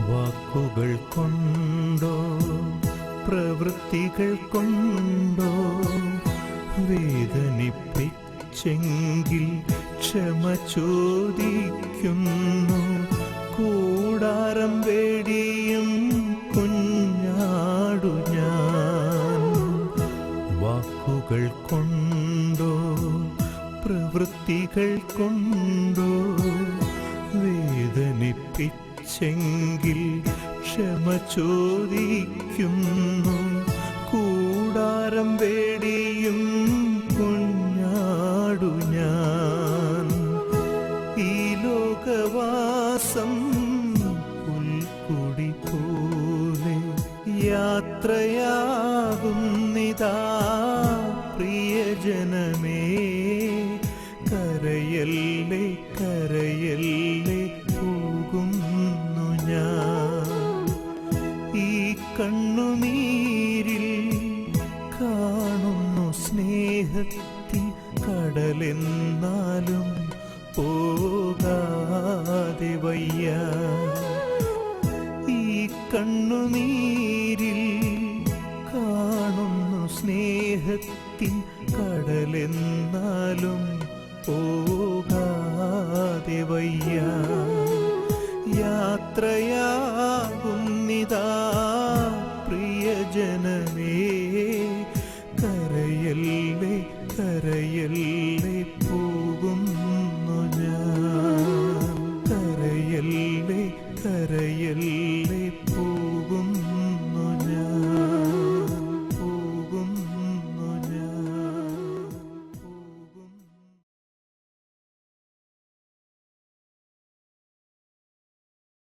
വാക്കുകൾ കൊണ്ടോ പ്രവൃത്തികൾ കൊണ്ടോ വേദനിപ്പിച്ചെങ്കിൽ ക്ഷമ ചോദിക്കുന്നു. കൂടാരം വേടിയും കുഞ്ഞാടു ഞാൻ. വാക്കുകൾ കൊണ്ടോ പ്രവൃത്തികൾ കൊണ്ടോ വേദനിപ്പിച്ചെങ്കിൽ ക്ഷമ ചോദിക്കുന്നു. കൂടാരം വേടിയും കുഞ്ഞാടു ഞാൻ. ഈ ലോകവാസം പുൽക്കൊടി പോലെ യാത്രയാകുന്നിതാ പ്രിയജനമേ, കരയല്ലേ കരയല്ലേ പോകുന്നു ഞാൻ. ഈ കണ്ണുനീരിൽ കാണുന്നു സ്നേഹത്തിൻ കടലെന്നാലും പോകാതെ വയ്യ. ഈ കണ്ണുനീരിൽ കാണുന്നു സ്നേഹത്തിൻ കടലെന്നാലും പോകാതെ വയ്യ. യാത്രയാകുന്നിതാ പ്രിയജനമേ, കരയല്ലേ കരയല്ലേ പോകുന്നു ഞാൻ. കരയല്ലേ കരയല്ലേ